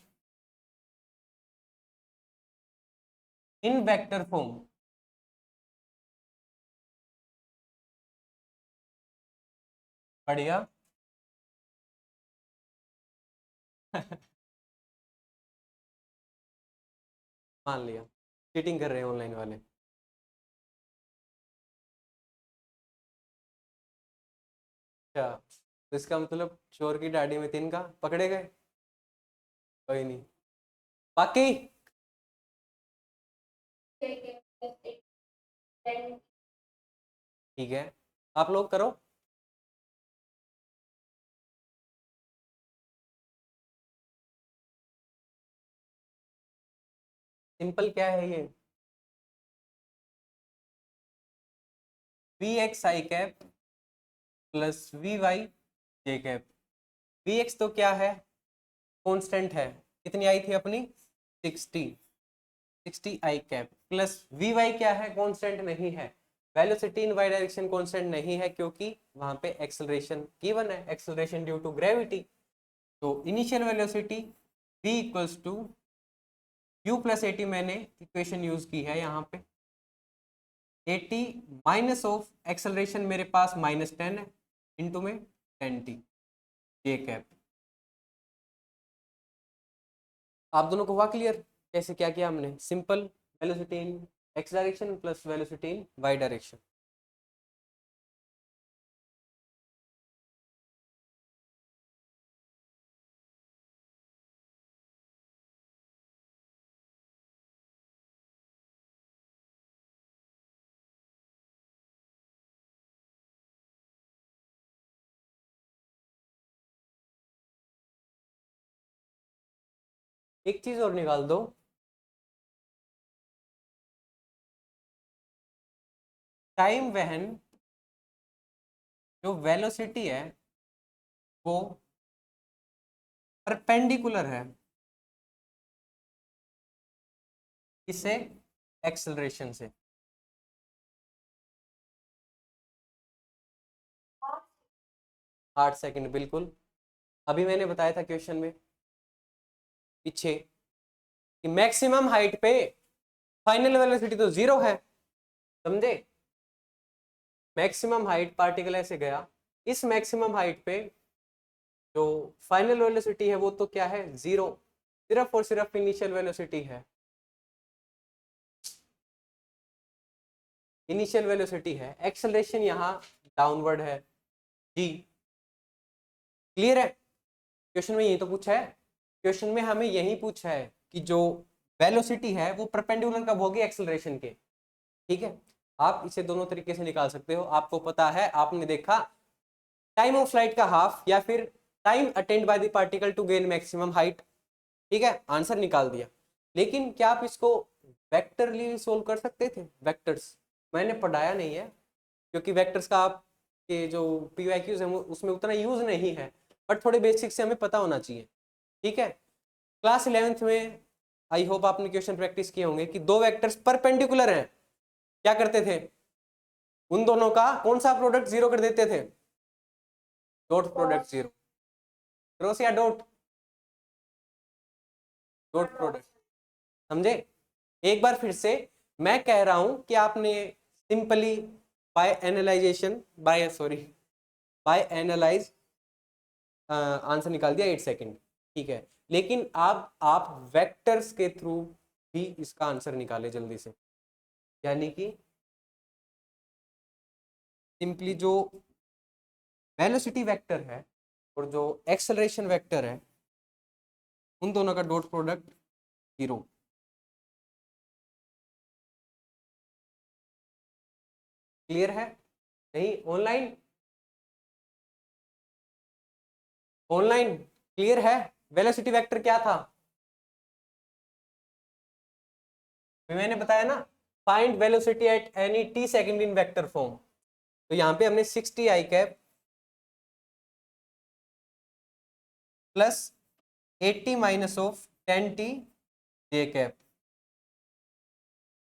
in vector form. बढ़िया। मान लिया, चीटिंग कर रहे हैं ऑनलाइन वाले। अच्छा, तो इसका मतलब चोर की दाढ़ी में तिनका, पकड़े गए? कोई नहीं, बाकी ठीक है, आप लोग करो। सिंपल क्या है ये, v x i cap plus v y j cap. V x तो क्या है, कांस्टेंट है, कितनी आई थी अपनी, 60, 60 आई कैप, प्लस वी वाई क्या है, कांस्टेंट नहीं है। Velocity in y direction constant नहीं है, क्योंकि वहां पे एक्सेलरेशन गिवन है, एक्सेलरेशन ड्यू टू ग्रेविटी। तो initial velocity v equals to u plus at, मैंने इक्वेशन यूज की है यहाँ पे, 80 माइनस ऑफ एक्सेलरेशन मेरे पास -10 है, इंटू में 10t जे कैप। आप दोनों को हुआ क्लियर कैसे क्या किया हमने? Simple, velocity in x direction plus velocity in y direction. एक चीज और निकाल दो, टाइम वहन जो वेलोसिटी है वो परपेंडिकुलर है, किससे, एक्सेलरेशन से। 8 सेकंड बिल्कुल, अभी मैंने बताया था क्वेश्चन में पीछे कि मैक्सिमम हाइट पे फाइनल वेलोसिटी तो 0 है, समझे? मैक्सिमम हाइट पार्टिकल ऐसे गया, इस मैक्सिमम हाइट पे जो फाइनल वेलोसिटी है वो तो क्या है, 0, सिर्फ और सिर्फ इनिशियल वेलोसिटी है, इनिशियल वेलोसिटी है। एक्सेलरेशन यहाँ डाउनवर्ड है, जी। क्लियर है, क्वेश्चन में यही तो पूछा है, क्वेश्चन में हमें यही पूछा है कि जो वेलोसिटी है वो परपेंडिकुलर कब होगी, एक्सेलरेशन के, ठीक है। आप इसे दोनों तरीके से निकाल सकते हो, आपको पता है, आपने देखा टाइम ऑफ फ्लाइट का हाफ या फिर time attend by the particle to gain maximum height, ठीक है, आंसर निकाल दिया। लेकिन क्या आप इसको वेक्टरली सोल्व कर सकते थे, वेक्टर्स? मैंने पढ़ाया नहीं है, क्योंकि वेक्टर्स का आपके जो पीवाईक्यूज है उसमें उतना यूज नहीं है, बट थोड़े बेसिक से हमें पता होना चाहिए, ठीक है। क्लास 11th में आई होप आपने क्वेश्चन प्रैक्टिस किए होंगे कि दो वेक्टर्स परपेंडिकुलर हैं, क्या करते थे, उन दोनों का कौन सा प्रोडक्ट जीरो कर देते थे? Dot product zero. क्रॉस या डॉट? Dot product. समझे? एक बार फिर से मैं कह रहा हूं कि आपने simply by analysation by analyse answer निकाल दिया 8 सेकेंड, ठीक है। लेकिन आप वेक्टर्स के थ्रू भी इसका आंसर निकाले जल्दी से, यानी कि सिंपली जो वेलोसिटी वेक्टर है और जो एक्सेलरेशन वेक्टर है उन दोनों का डॉट प्रोडक्ट जीरो। क्लियर है? नहीं? ऑनलाइन ऑनलाइन क्लियर है? वेलोसिटी वेक्टर क्या था? मैंने बताया ना, find velocity at any t second in vector form. तो यहां पे हमने 60 आई cap plus 80 minus of 10 t j cap,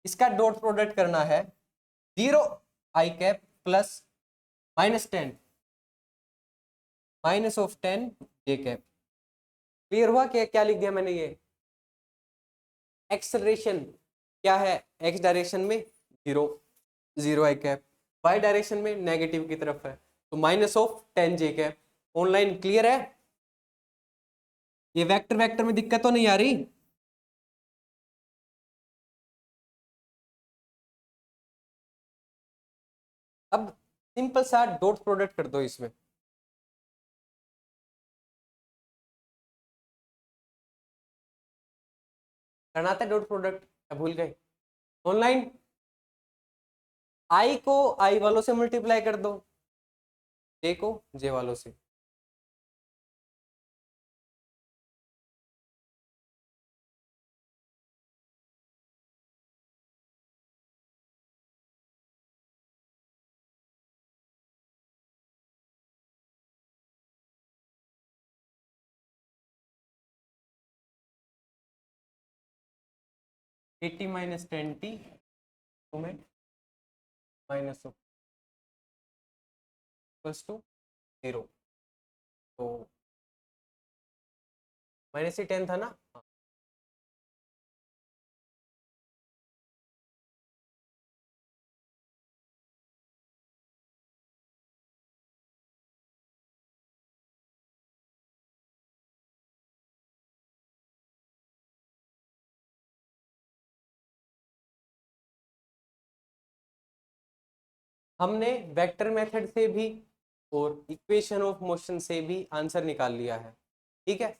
इसका डॉट प्रोडक्ट करना है 0 i cap plus -10 minus of 10 j cap. Clear हुआ? क्या क्या लिख दिया मैंने? ये एक्सेलरेशन क्या है? एक्स डायरेक्शन में 0 आई कैप, वाई डायरेक्शन में नेगेटिव की तरफ है तो minus of 10 j cap. Online clear है? ये वेक्टर वेक्टर में दिक्कत तो नहीं आ रही? अब सिंपल सा डॉट प्रोडक्ट कर दो इसमें। करना था डॉट प्रोडक्ट, भूल गए? ऑनलाइन आई को आई वालों से मल्टीप्लाई कर दो, जे को जे वालों से। एटी माइनस 10 टी में माइनस ऑफ प्लस टू 0, तो माइनस ही 10 था ना? हाँ। हमने वेक्टर मेथड से भी और इक्वेशन ऑफ मोशन से भी आंसर निकाल लिया है, ठीक है।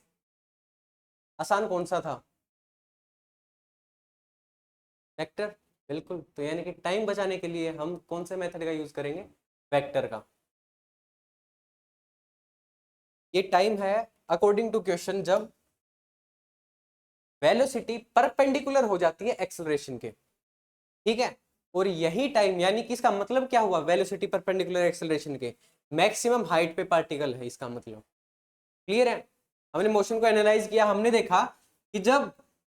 आसान कौन सा था? वेक्टर। बिल्कुल, तो यानी कि टाइम बचाने के लिए हम कौन से मेथड का यूज करेंगे? वेक्टर का। ये टाइम है अकॉर्डिंग टू क्वेश्चन जब वेलोसिटी परपेंडिकुलर हो जाती है एक्सेलरेशन के, ठीक है। और यही टाइम यानी कि इसका मतलब क्या हुआ? वेलोसिटी परपेंडिकुलर एक्सेलरेशन के मैक्सिमम हाइट पे पार्टिकल है, इसका मतलब। क्लियर है? हमने मोशन को एनालाइज किया, हमने देखा कि जब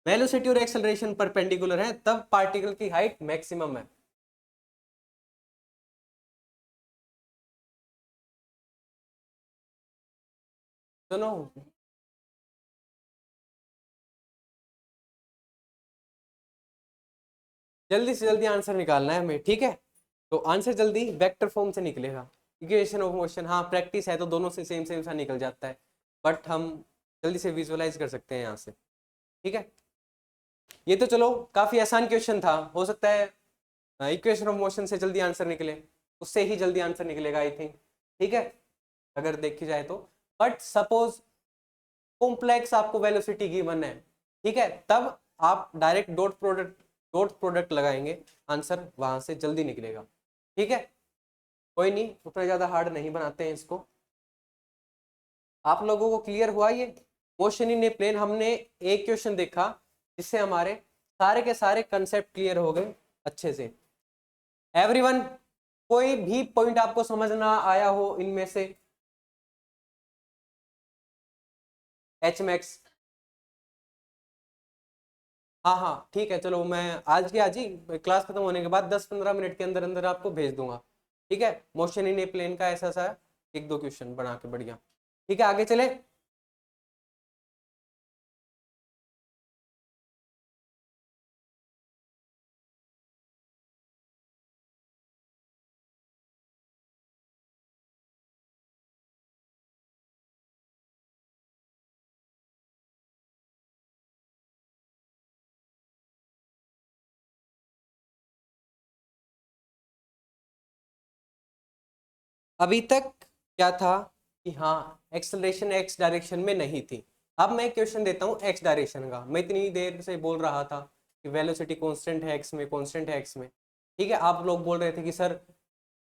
वेलोसिटी और एक्सेलरेशन परपेंडिकुलर है तब पार्टिकल की हाइट मैक्सिमम है। सुनो, जल्दी से जल्दी आंसर निकालना है हमें, ठीक है। तो आंसर जल्दी वेक्टर फॉर्म से निकलेगा। इक्वेशन ऑफ मोशन, हाँ प्रैक्टिस है तो दोनों से सेम सेम सा निकल जाता है, बट हम जल्दी से विजुअलाइज कर सकते हैं यहाँ से, ठीक है। ये तो चलो काफी आसान क्वेश्चन था, हो सकता है इक्वेशन ऑफ मोशन से जल्दी आंसर निकले, उससे ही जल्दी आंसर निकलेगा आई थिंक, ठीक है, अगर देखी जाए तो। बट सपोज कॉम्प्लेक्स आपको वेलोसिटी गिवन है, ठीक है, तब आप डायरेक्ट डॉट प्रोडक्ट लगाएंगे, आंसर वहां से जल्दी निकलेगा, ठीक है। कोई नहीं, उतना ज्यादा हार्ड नहीं बनाते हैं इसको। आप लोगों को क्लियर हुआ ये मोशन इन ए प्लेन? हमने एक क्वेश्चन देखा जिससे हमारे सारे के सारे कंसेप्ट क्लियर हो गए अच्छे से। एवरीवन, कोई भी पॉइंट आपको समझ ना आया हो इनमें से? एच मैक्स, हाँ हाँ ठीक है, चलो मैं आज के आज ही क्लास खत्म होने के बाद 10-15 मिनट के अंदर अंदर आपको भेज दूंगा, ठीक है, मोशन इन ए प्लेन का ऐसा सा एक दो क्वेश्चन बना के बढ़िया। ठीक है, आगे चले। अभी तक क्या था कि हाँ एक्सेलरेशन एक्स डायरेक्शन में नहीं थी। अब मैं क्वेश्चन देता हूँ एक्स डायरेक्शन का। मैं इतनी देर से बोल रहा था कि वेलोसिटी कांस्टेंट है एक्स में, कांस्टेंट है एक्स में। ठीक है, आप लोग बोल रहे थे कि सर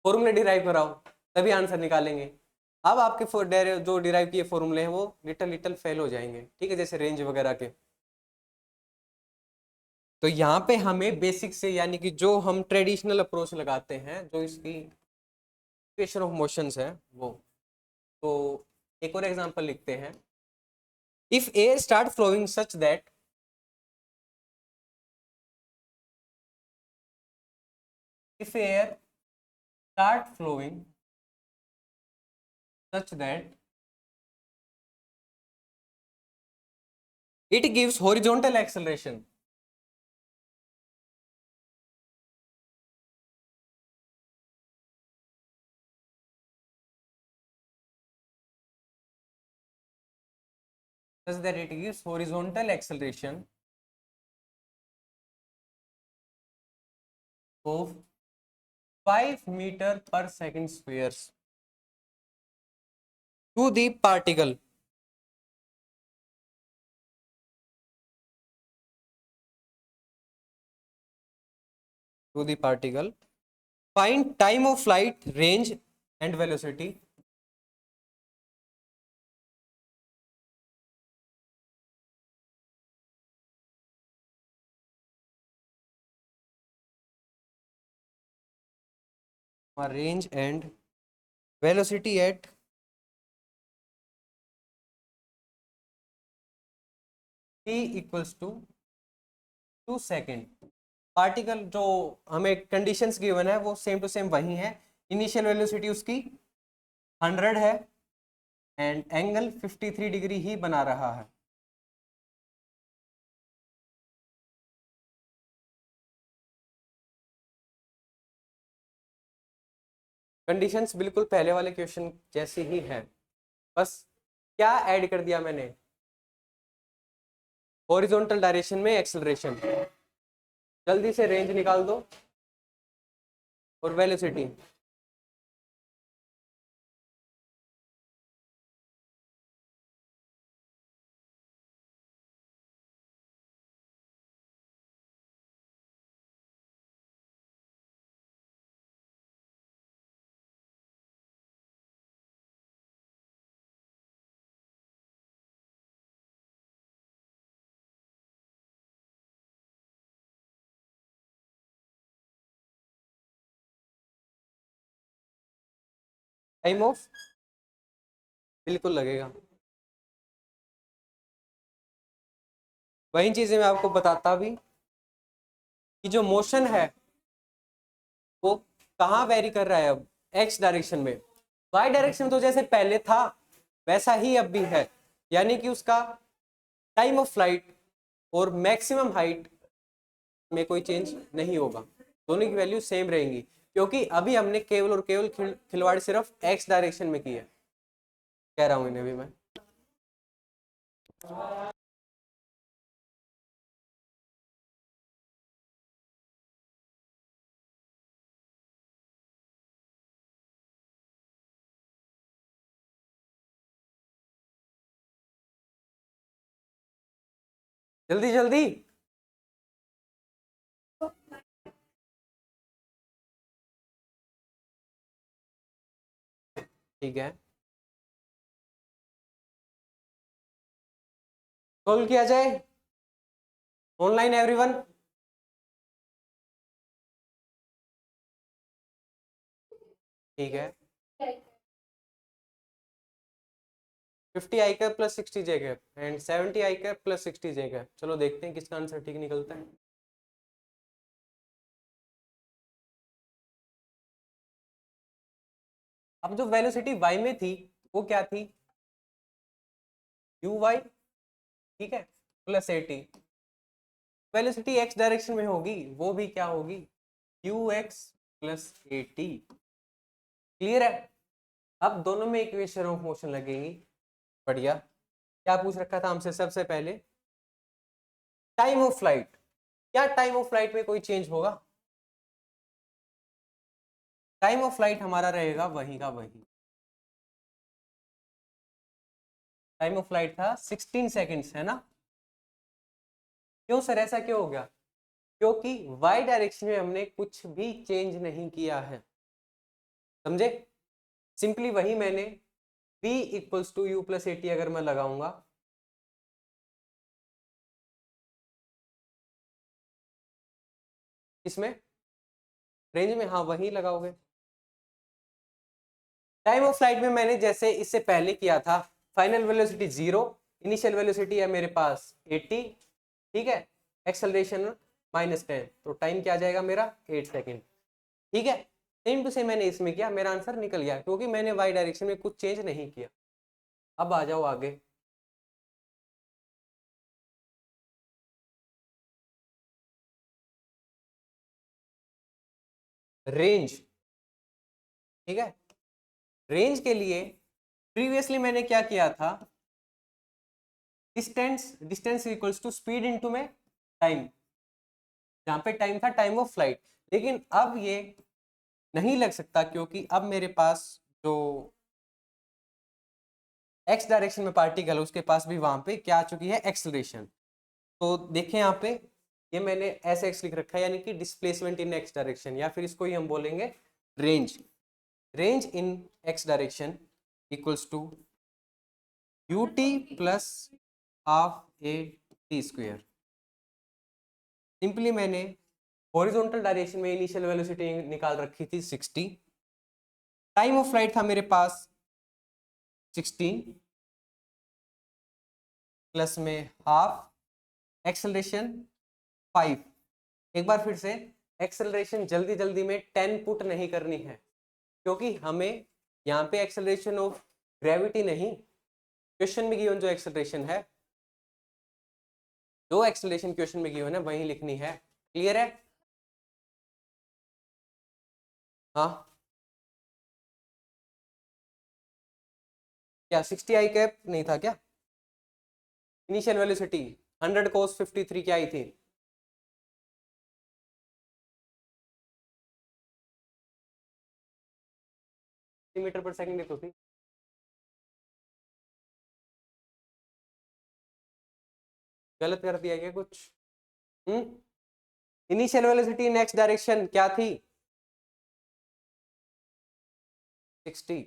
फॉर्मूले डिराइव कराओ तभी आंसर निकालेंगे। अब आपके जो डिराइव किए फॉर्मूले हैं वो लिटल लिटल फेल हो जाएंगे। ठीक है, जैसे रेंज वगैरह के। तो यहाँ पे हमें बेसिक से, यानी कि जो हम ट्रेडिशनल अप्रोच लगाते हैं, जो इसकी इक्वेशन ऑफ मोशंस है वो। तो एक और एग्जांपल लिखते हैं। If air start flowing such that if air start flowing such that it gives horizontal acceleration, such that it gives horizontal acceleration of 5 meter per second squares to the particle find time of flight, range and velocity range and velocity at t equals to 2 second. Particle जो हमें conditions given है वो same to same वही है। Initial velocity उसकी 100 है and angle 53 degree ही बना रहा है। कंडीशंस बिल्कुल पहले वाले क्वेश्चन जैसी ही है, बस क्या ऐड कर दिया मैंने, हॉरिजॉन्टल डायरेक्शन में एक्सेलरेशन। जल्दी से रेंज निकाल दो और वेलोसिटी। टाइम ऑफ बिल्कुल लगेगा। वही चीजें मैं आपको बताता भी कि जो मोशन है वो कहाँ वेरी कर रहा है। अब एक्स डायरेक्शन में, वाई डायरेक्शन तो जैसे पहले था वैसा ही अब भी है, यानी कि उसका टाइम ऑफ फ्लाइट और मैक्सिमम हाइट में कोई चेंज नहीं होगा, दोनों की वैल्यू सेम रहेंगी। क्योंकि अभी हमने केवल और केवल खिलवाड़ सिर्फ एक्स डायरेक्शन में की है, कह रहा हूं इन्हें भी मैं। जल्दी जल्दी। ठीक है, सोल्व किया जाए ऑनलाइन एवरीवन। ठीक है, 50 i cap plus 60 j cap and 70 i cap plus 60 j cap. चलो देखते हैं किसका आंसर ठीक निकलता है। अब जो वेलोसिटी y में थी वो क्या थी, uy, ठीक है, plus at। Velocity x direction में होगी वो भी क्या होगी, ux प्लस at। क्लियर है। अब दोनों में इक्वेशन ऑफ मोशन लगेंगी। बढ़िया। क्या पूछ रखा था हमसे सबसे पहले, टाइम ऑफ फ्लाइट। क्या टाइम ऑफ फ्लाइट में कोई चेंज होगा, टाइम ऑफ फ्लाइट हमारा रहेगा वही का वही। टाइम ऑफ फ्लाइट था 16 सेकेंड्स, है ना। क्यों सर ऐसा क्यों हो गया, क्योंकि y डायरेक्शन में हमने कुछ भी चेंज नहीं किया है, समझे। सिंपली वही मैंने v equals to u plus at अगर मैं लगाऊंगा, इसमें रेंज में, हाँ वही लगाओगे। टाइम ऑफ फ्लाइट में मैंने जैसे इससे पहले किया था, फाइनल वेलोसिटी 0, इनिशियल वेलोसिटी है मेरे पास 80, ठीक है, एक्सेलरेशन -10, तो टाइम क्या आ जाएगा मेरा 8 सेकेंड, ठीक है। सेम टू सेम मैंने इसमें किया, मेरा आंसर निकल गया क्योंकि मैंने वाई डायरेक्शन में कुछ चेंज नहीं किया। अब आ जाओ आगे। रेंज, ठीक है। रेंज के लिए प्रीवियसली मैंने क्या किया था, distance equals to speed into में टाइम, जहां पे टाइम था टाइम ऑफ फ्लाइट। लेकिन अब ये नहीं लग सकता क्योंकि अब मेरे पास जो एक्स डायरेक्शन में पार्टिकल है उसके पास भी वहां पे क्या आ चुकी है, एक्सेलरेशन। तो देखें यहाँ पे, ये मैंने ऐसे एक्स लिख रखा है, यानी कि डिस्प्लेसमेंट इन एक्स डायरेक्शन, या फिर इसको ही हम बोलेंगे range. Range in x direction equals to u t plus half a t square. Simply मैंने हॉरिजॉन्टल डायरेक्शन में इनिशियल वेलोसिटी निकाल रखी थी 60, टाइम ऑफ फ्लाइट था मेरे पास 16 प्लस में हाफ, एक्सेलरेशन 5। एक बार फिर से, एक्सेलरेशन जल्दी जल्दी में 10 पुट नहीं करनी है क्योंकि हमें यहाँ पे एक्सेलरेशन ऑफ ग्रेविटी नहीं, क्वेश्चन में गिवन जो एक्सेलरेशन है, जो एक्सेलरेशन क्वेश्चन में गिवन है वही लिखनी है। क्लियर है। हाँ क्या 60 आई कैप नहीं था क्या, इनिशियल वेलोसिटी 100 कोस 53 क्या आई थी, मीटर पर सेकंड तो थी। गलत कर दिया क्या कुछ, इनिशियल वेलोसिटी नेक्स्ट डायरेक्शन क्या थी 60।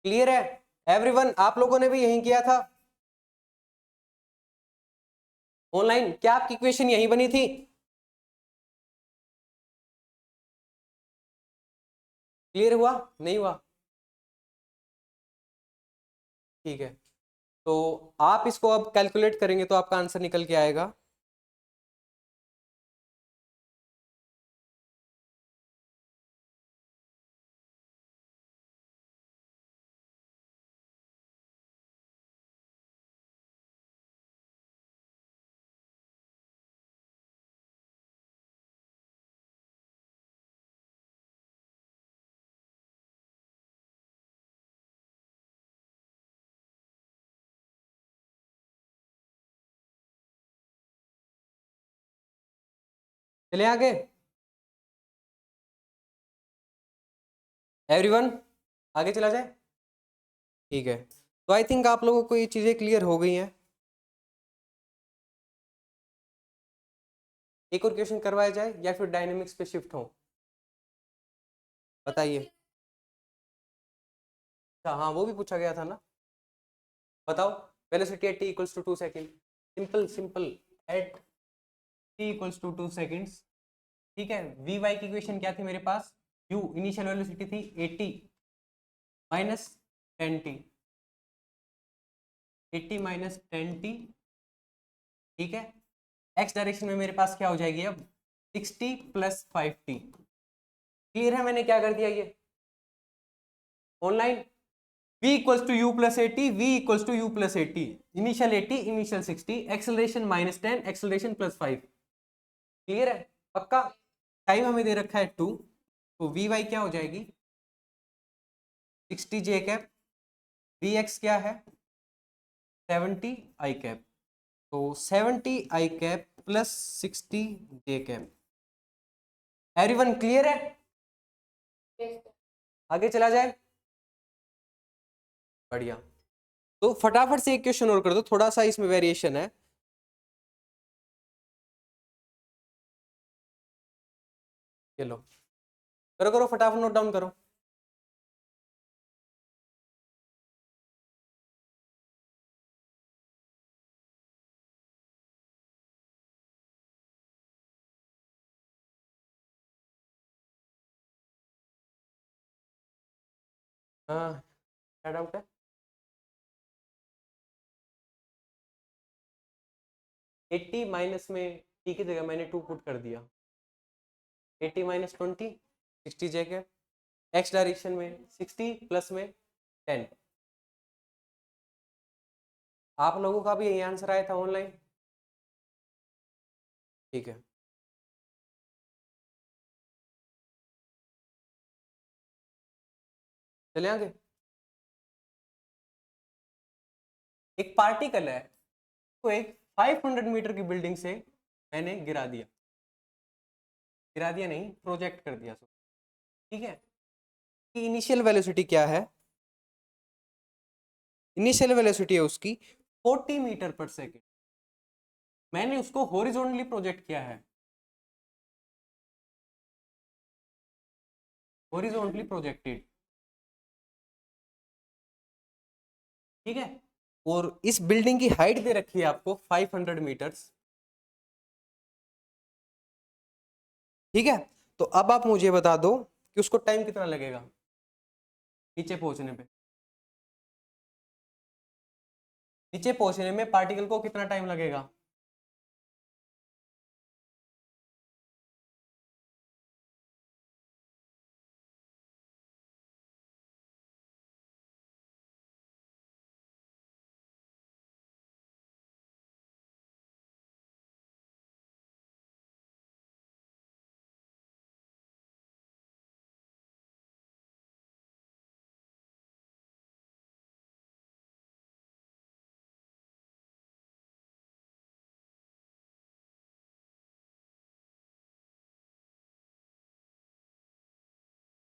क्लियर है एवरीवन, आप लोगों ने भी यही किया था ऑनलाइन, क्या आपकी इक्वेशन यही बनी थी, क्लियर हुआ नहीं हुआ, ठीक है। तो आप इसको अब कैलकुलेट करेंगे तो आपका आंसर निकल के आएगा, चले आगे एवरीवन, आगे चला जाए, ठीक है। तो आई थिंक आप लोगों को ये चीजें क्लियर हो गई हैं। एक और क्वेश्चन करवाया जाए या फिर डायनेमिक्स पे शिफ्ट हो, बताइए। अच्छा हाँ वो भी पूछा गया था ना, बताओ। Velocity at t equals to 2 second, simple simple, at t equals to 2 seconds, ठीक है। वी वाई की इक्वेशन क्या थी मेरे पास, यू इनिशियल वेलोसिटी थी 80 माइनस 10t, 80 माइनस 10t, ठीक है। एक्स डायरेक्शन में मेरे पास क्या हो जाएगी अब 60 प्लस 5t, क्लियर है? मैंने क्या कर दिया ये online, v equals to u plus at, v equals to u plus at, initial 80 initial 60, acceleration -10 acceleration +5। Clear है? पक्का? टाइम हमें दे रखा है 2, तो वी वाई क्या हो जाएगी 60 जे कैप, वी एक्स क्या है 70 आई कैप, तो 70 i cap plus 60 j cap. Everyone clear है? आगे चला जाए, बढ़िया। तो फटाफट से एक क्वेश्चन और कर दो, थोड़ा सा इसमें वेरिएशन है। चलो करो करो फटाफट, नोट डाउन करो। हाँ, क्या डाउट है? 80 माइनस में टी की जगह मैंने 2 पुट कर दिया, 80 माइनस 20 60 जगह, एक्स डायरेक्शन में 60 प्लस में 10। आप लोगों का भी यही आंसर आया था ऑनलाइन? ठीक है, चले आगे। एक पार्टिकल है तो एक 500 मीटर की बिल्डिंग से मैंने गिरा दिया, गिरा दिया नहीं प्रोजेक्ट कर दिया। ठीक है, कि इनिशियल वेलोसिटी क्या है? इनिशियल वेलोसिटी है उसकी 40 मीटर पर सेकेंड। मैंने उसको हॉरिजॉन्टली प्रोजेक्ट किया है, हॉरिजॉन्टली प्रोजेक्टेड। ठीक है, और इस बिल्डिंग की हाइट दे रखी है आपको 500 मीटर्स। ठीक है, तो अब आप मुझे बता दो कि उसको टाइम कितना लगेगा नीचे पहुंचने पे, नीचे पहुंचने में पार्टिकल को कितना टाइम लगेगा?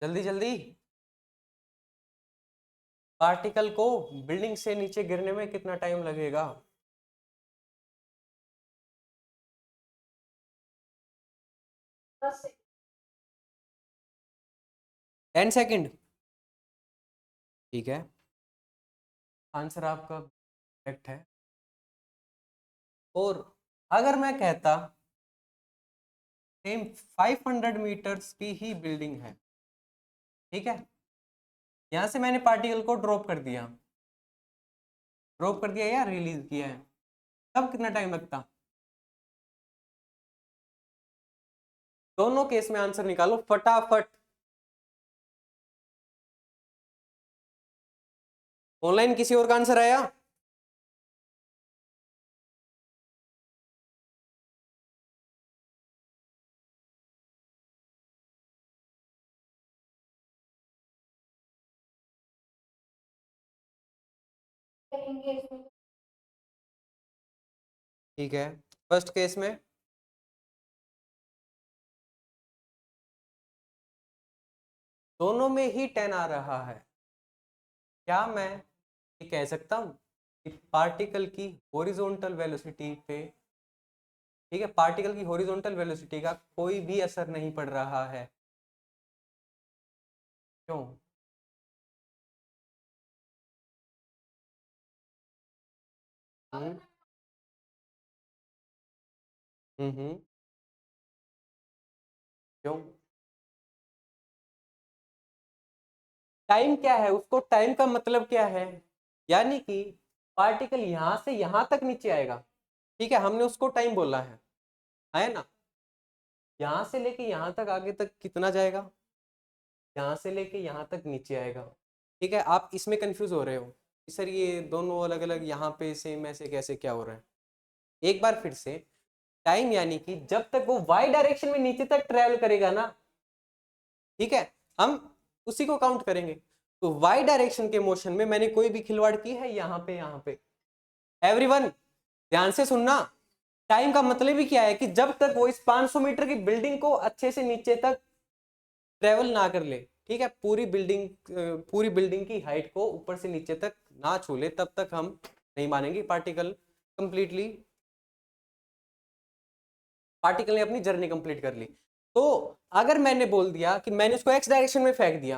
जल्दी जल्दी, पार्टिकल को बिल्डिंग से नीचे गिरने में कितना टाइम लगेगा? बस 10 सेकेंड। ठीक है, आंसर आपका करेक्ट है। और अगर मैं कहता सेम 500 मीटर्स की ही बिल्डिंग है, ठीक है, यहां से मैंने पार्टिकल को ड्रॉप कर दिया, ड्रॉप कर दिया या रिलीज किया है, तब कितना टाइम लगता? दोनों केस में आंसर निकालो फटाफट। ऑनलाइन किसी और का आंसर आया? ठीक है, फर्स्ट केस में दोनों में ही 10 आ रहा है, क्या मैं ये कह सकता हूं कि पार्टिकल की हॉरिजॉन्टल वेलोसिटी पे, ठीक है, पार्टिकल की हॉरिजॉन्टल वेलोसिटी का कोई भी असर नहीं पड़ रहा है? क्यों? हम्म हम्म, क्यों? टाइम क्या है, उसको टाइम का मतलब क्या है? यानी कि पार्टिकल यहां से यहां तक नीचे आएगा, ठीक है, हमने उसको टाइम बोला है ना? यहां से लेके यहां तक आगे तक कितना जाएगा? यहाँ से लेके यहाँ तक नीचे आएगा। ठीक है, आप इसमें कंफ्यूज हो रहे हो कि सर ये दोनों अलग अलग यहाँ पे सेम ऐसे कैसे क्या हो रहा है। एक बार फिर से, टाइम यानी कि जब तक वो वाई डायरेक्शन में नीचे तक ट्रेवल करेगा ना, ठीक है, हम उसी को काउंट करेंगे। तो वाई डायरेक्शन के मोशन में मैंने कोई भी खिलवाड़ की है यहाँ पे एवरीवन ध्यान से सुनना। टाइम का मतलब ही क्या है कि जब तक वो इस 500 मीटर की बिल्डिंग को अच्छे से नीचे तक ट्रेवल ना कर ले, ठीक है, पूरी बिल्डिंग की हाइट को ऊपर से नीचे तक ना छू ले, तब तक हम नहीं मानेंगे पार्टिकल ने अपनी जर्नी कंप्लीट कर ली। तो अगर मैंने बोल दिया कि मैंने उसको एक्स डायरेक्शन में फेंक दिया,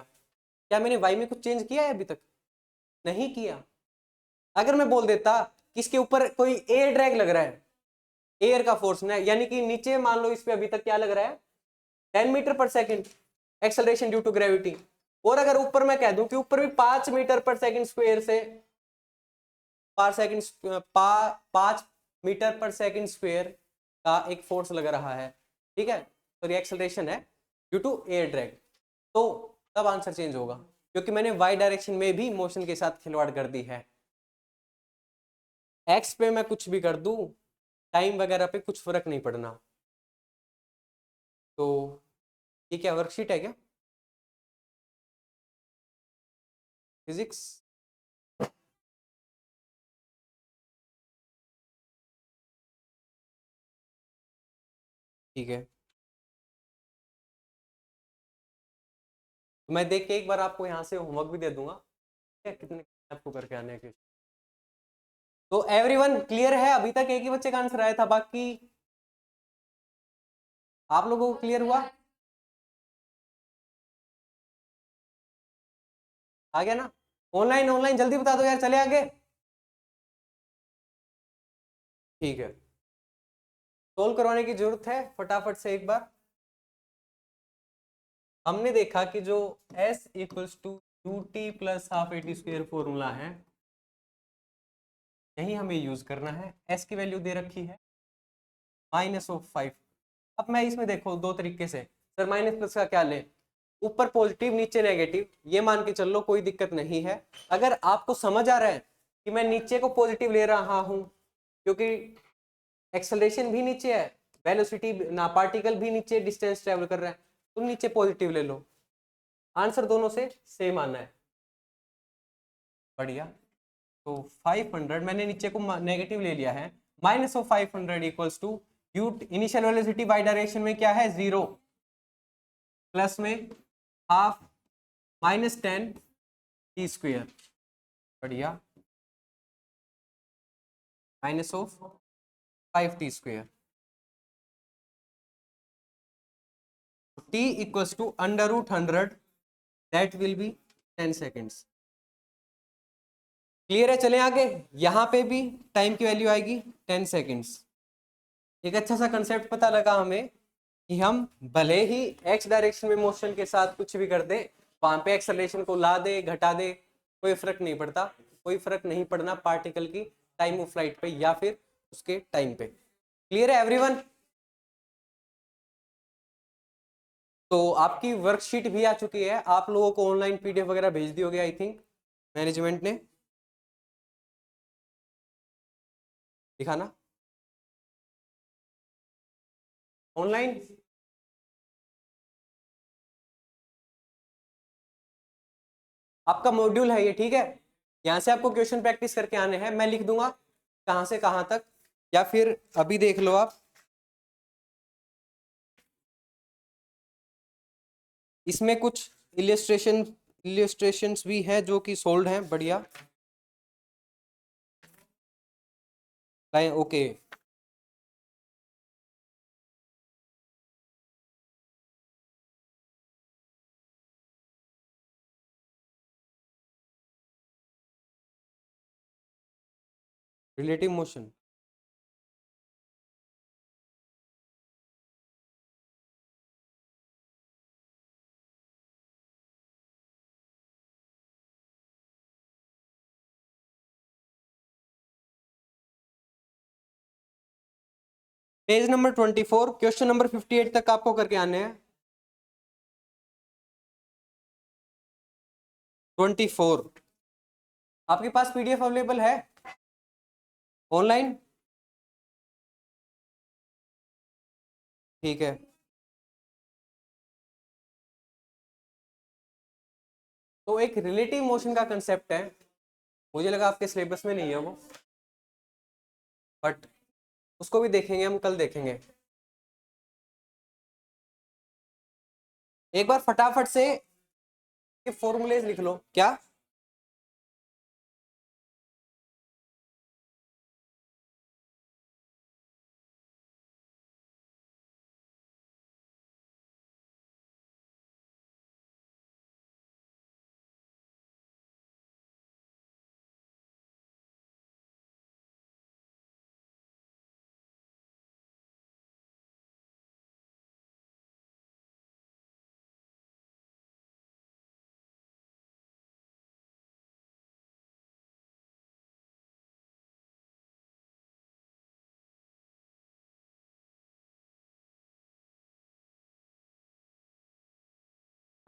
क्या मैंने वाई में कुछ चेंज किया है? अभी तक नहीं किया। अगर मैं बोल देता कि इसके ऊपर कोई एयर ड्रैग लग रहा है, एयर का फोर्स ना, यानी कि नीचे मान लो इस पे अभी तक क्या लग रहा है, 10 मीटर पर second acceleration due to gravity, और अगर ऊपर मैं कह दूं कि ऊपर भी 5 मीटर पर सेकेंड स्क्वायर से पर सेकेंड 5 मीटर पर सेकेंड स्क्वायर का एक फोर्स लग रहा है, ठीक है, तो एक्सेलरेशन है ड्यू टू एयर ड्रैग, तो तब आंसर चेंज होगा, क्योंकि मैंने वाई डायरेक्शन में भी मोशन के साथ खिलवाड़ कर दी है। एक्स पे मैं कुछ भी कर दूं, टाइम वगैरह पे कुछ फर्क नहीं पड़ना। तो ये क्या वर्कशीट है क्या, फिजिक्स? ठीक है, तो मैं देख के एक बार आपको यहाँ से होमवर्क भी दे दूंगा, ठीक है, कितने आपको करके आने हैं। तो एवरीवन क्लियर है? अभी तक एक ही बच्चे का आंसर आया था, बाकी आप लोगों को क्लियर हुआ? आ गया ना? ऑनलाइन ऑनलाइन जल्दी बता दो यार, चले आगे। ठीक है, सोल्व करवाने की जरूरत है फटाफट से एक बार। हमने देखा कि जो s equals to u t plus half a t square formula है, यही हमें यूज करना है। s की वैल्यू दे रखी है -5। अब मैं इसमें देखो दो तरीके से, सर माइनस प्लस का क्या ले, ऊपर पॉजिटिव नीचे नेगेटिव, ये मान के चल लो, कोई दिक्कत नहीं है। अगर आपको समझ आ रहा है कि मैं नीचे को पॉजिटिव ले रहा हूं क्योंकि एक्सेलरेशन भी नीचे है, वेलोसिटी ना, पार्टिकल भी नीचे डिस्टेंस ट्रेवल कर रहा है, तो नीचे पॉजिटिव ले लो, आंसर दोनों से सेम आना है। बढ़िया, तो 500 मैंने नीचे को नेगेटिव ले लिया है, -500 equals to u initial velocity y direction में क्या है 0, प्लस में हाफ -10 टी स्क्वेयर, बढ़िया, -5 t square, t equals to √100, that will be 10 seconds. Clear है? चले आगे। यहां पे भी टाइम की वैल्यू आएगी 10 सेकेंड्स। एक अच्छा सा कंसेप्ट पता लगा हमें कि हम भले ही एक्स डायरेक्शन में मोशन के साथ कुछ भी कर दे, वहां पे एक्सेलरेशन को ला दे घटा दे, कोई फर्क नहीं पड़ता, कोई फर्क नहीं पड़ना पार्टिकल की टाइम ऑफ फ्लाइट पे या फिर उसके टाइम पे। क्लियर है एवरीवन? तो आपकी वर्कशीट भी आ चुकी है, आप लोगों को ऑनलाइन पीडीएफ वगैरह भेज दी होगी आई थिंक मैनेजमेंट ने, दिखाना ऑनलाइन। आपका मॉड्यूल है ये, ठीक है, यहाँ से आपको क्वेश्चन प्रैक्टिस करके आने हैं, मैं लिख दूंगा कहां से कहां तक, या फिर अभी देख लो आप, इसमें कुछ इलिस्ट्रेशंस भी हैं जो कि सोल्ड हैं, बढ़िया, okay. Relative motion, page number 24 question number 58 तक आपको करके आने हैं। 24। आपके पास पीडीएफ अवेलेबल है ऑनलाइन? ठीक है। तो एक रिलेटिव मोशन का कंसेप्ट है, मुझे लगा आपके सिलेबस में नहीं है वो, बट उसको भी देखेंगे हम, कल देखेंगे। एक बार फटाफट से ये फॉर्मूलेज लिख लो। क्या?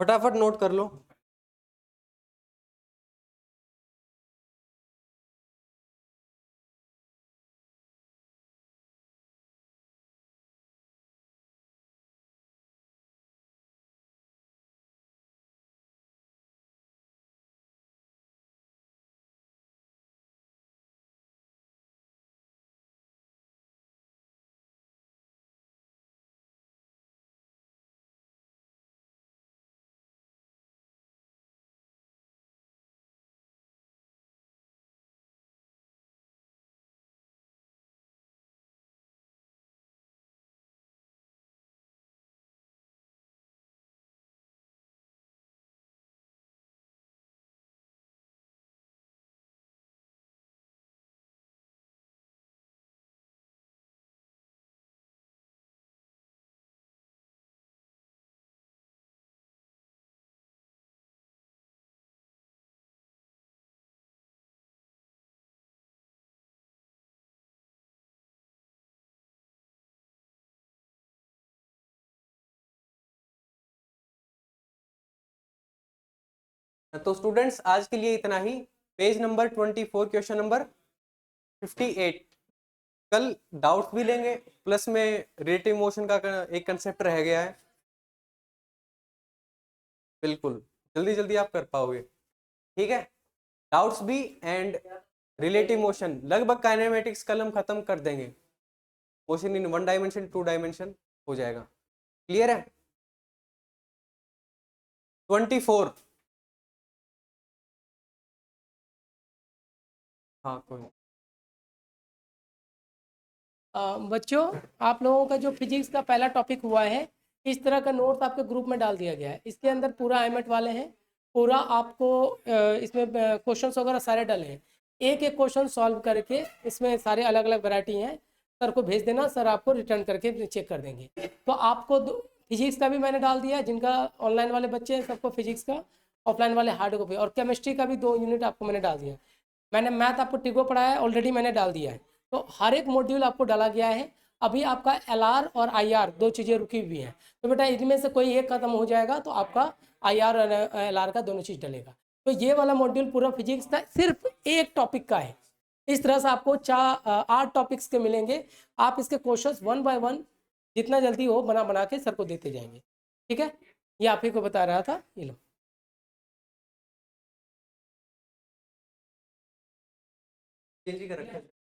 फटाफट नोट कर लो। तो स्टूडेंट्स आज के लिए इतना ही। Page number 24, question number 58। कल डाउट्स भी लेंगे, प्लस में रिलेटिव मोशन का एक कंसेप्ट रह गया है। बिल्कुल जल्दी जल्दी आप कर पाओगे, ठीक है। डाउट्स भी एंड रिलेटिव मोशन, लगभग काइनेमेटिक्स कल हम खत्म कर देंगे। मोशन इन 1 डायमेंशन 2 डायमेंशन हो जाएगा। क्लियर है? 24। हाँ कोई बच्चों, आप लोगों का जो फिजिक्स का पहला टॉपिक हुआ है, इस तरह का नोट्स आपके ग्रुप में डाल दिया गया है। इसके अंदर पूरा एमएट वाले हैं, पूरा आपको इसमें क्वेश्चंस वगैरह सारे डले हैं। एक एक क्वेश्चन सॉल्व करके इसमें सारे अलग अलग वैरायटी हैं, सर को भेज देना, सर आपको रिटर्न करके चेक कर देंगे। तो आपको फिजिक्स का भी मैंने डाल दिया है, जिनका ऑनलाइन वाले बच्चे हैं सबको फिजिक्स का, ऑफलाइन वाले हार्ड कॉपी, और केमिस्ट्री का भी 2 यूनिट आपको मैंने डाल दिया। मैंने मैथ आपको टिको पढ़ाया है, ऑलरेडी मैंने डाल दिया है। तो हर एक मॉड्यूल आपको डाला गया है। अभी आपका एलआर और आईआर 2 चीज़ें रुकी हुई हैं, तो बेटा इनमें से कोई एक खत्म हो जाएगा तो आपका आईआर और एलआर का दोनों चीज़ डलेगा। तो ये वाला मॉड्यूल पूरा फिजिक्स का सिर्फ एक टॉपिक का है। इस तरह से आपको 8 टॉपिक्स के मिलेंगे। आप इसके क्वेश्चंस 1 बाय 1 जितना जल्दी हो बना बना के सर को देते जाएंगे, ठीक है। ये आप ही को बता रहा था, ये लो। चेंज ही कर रखा है।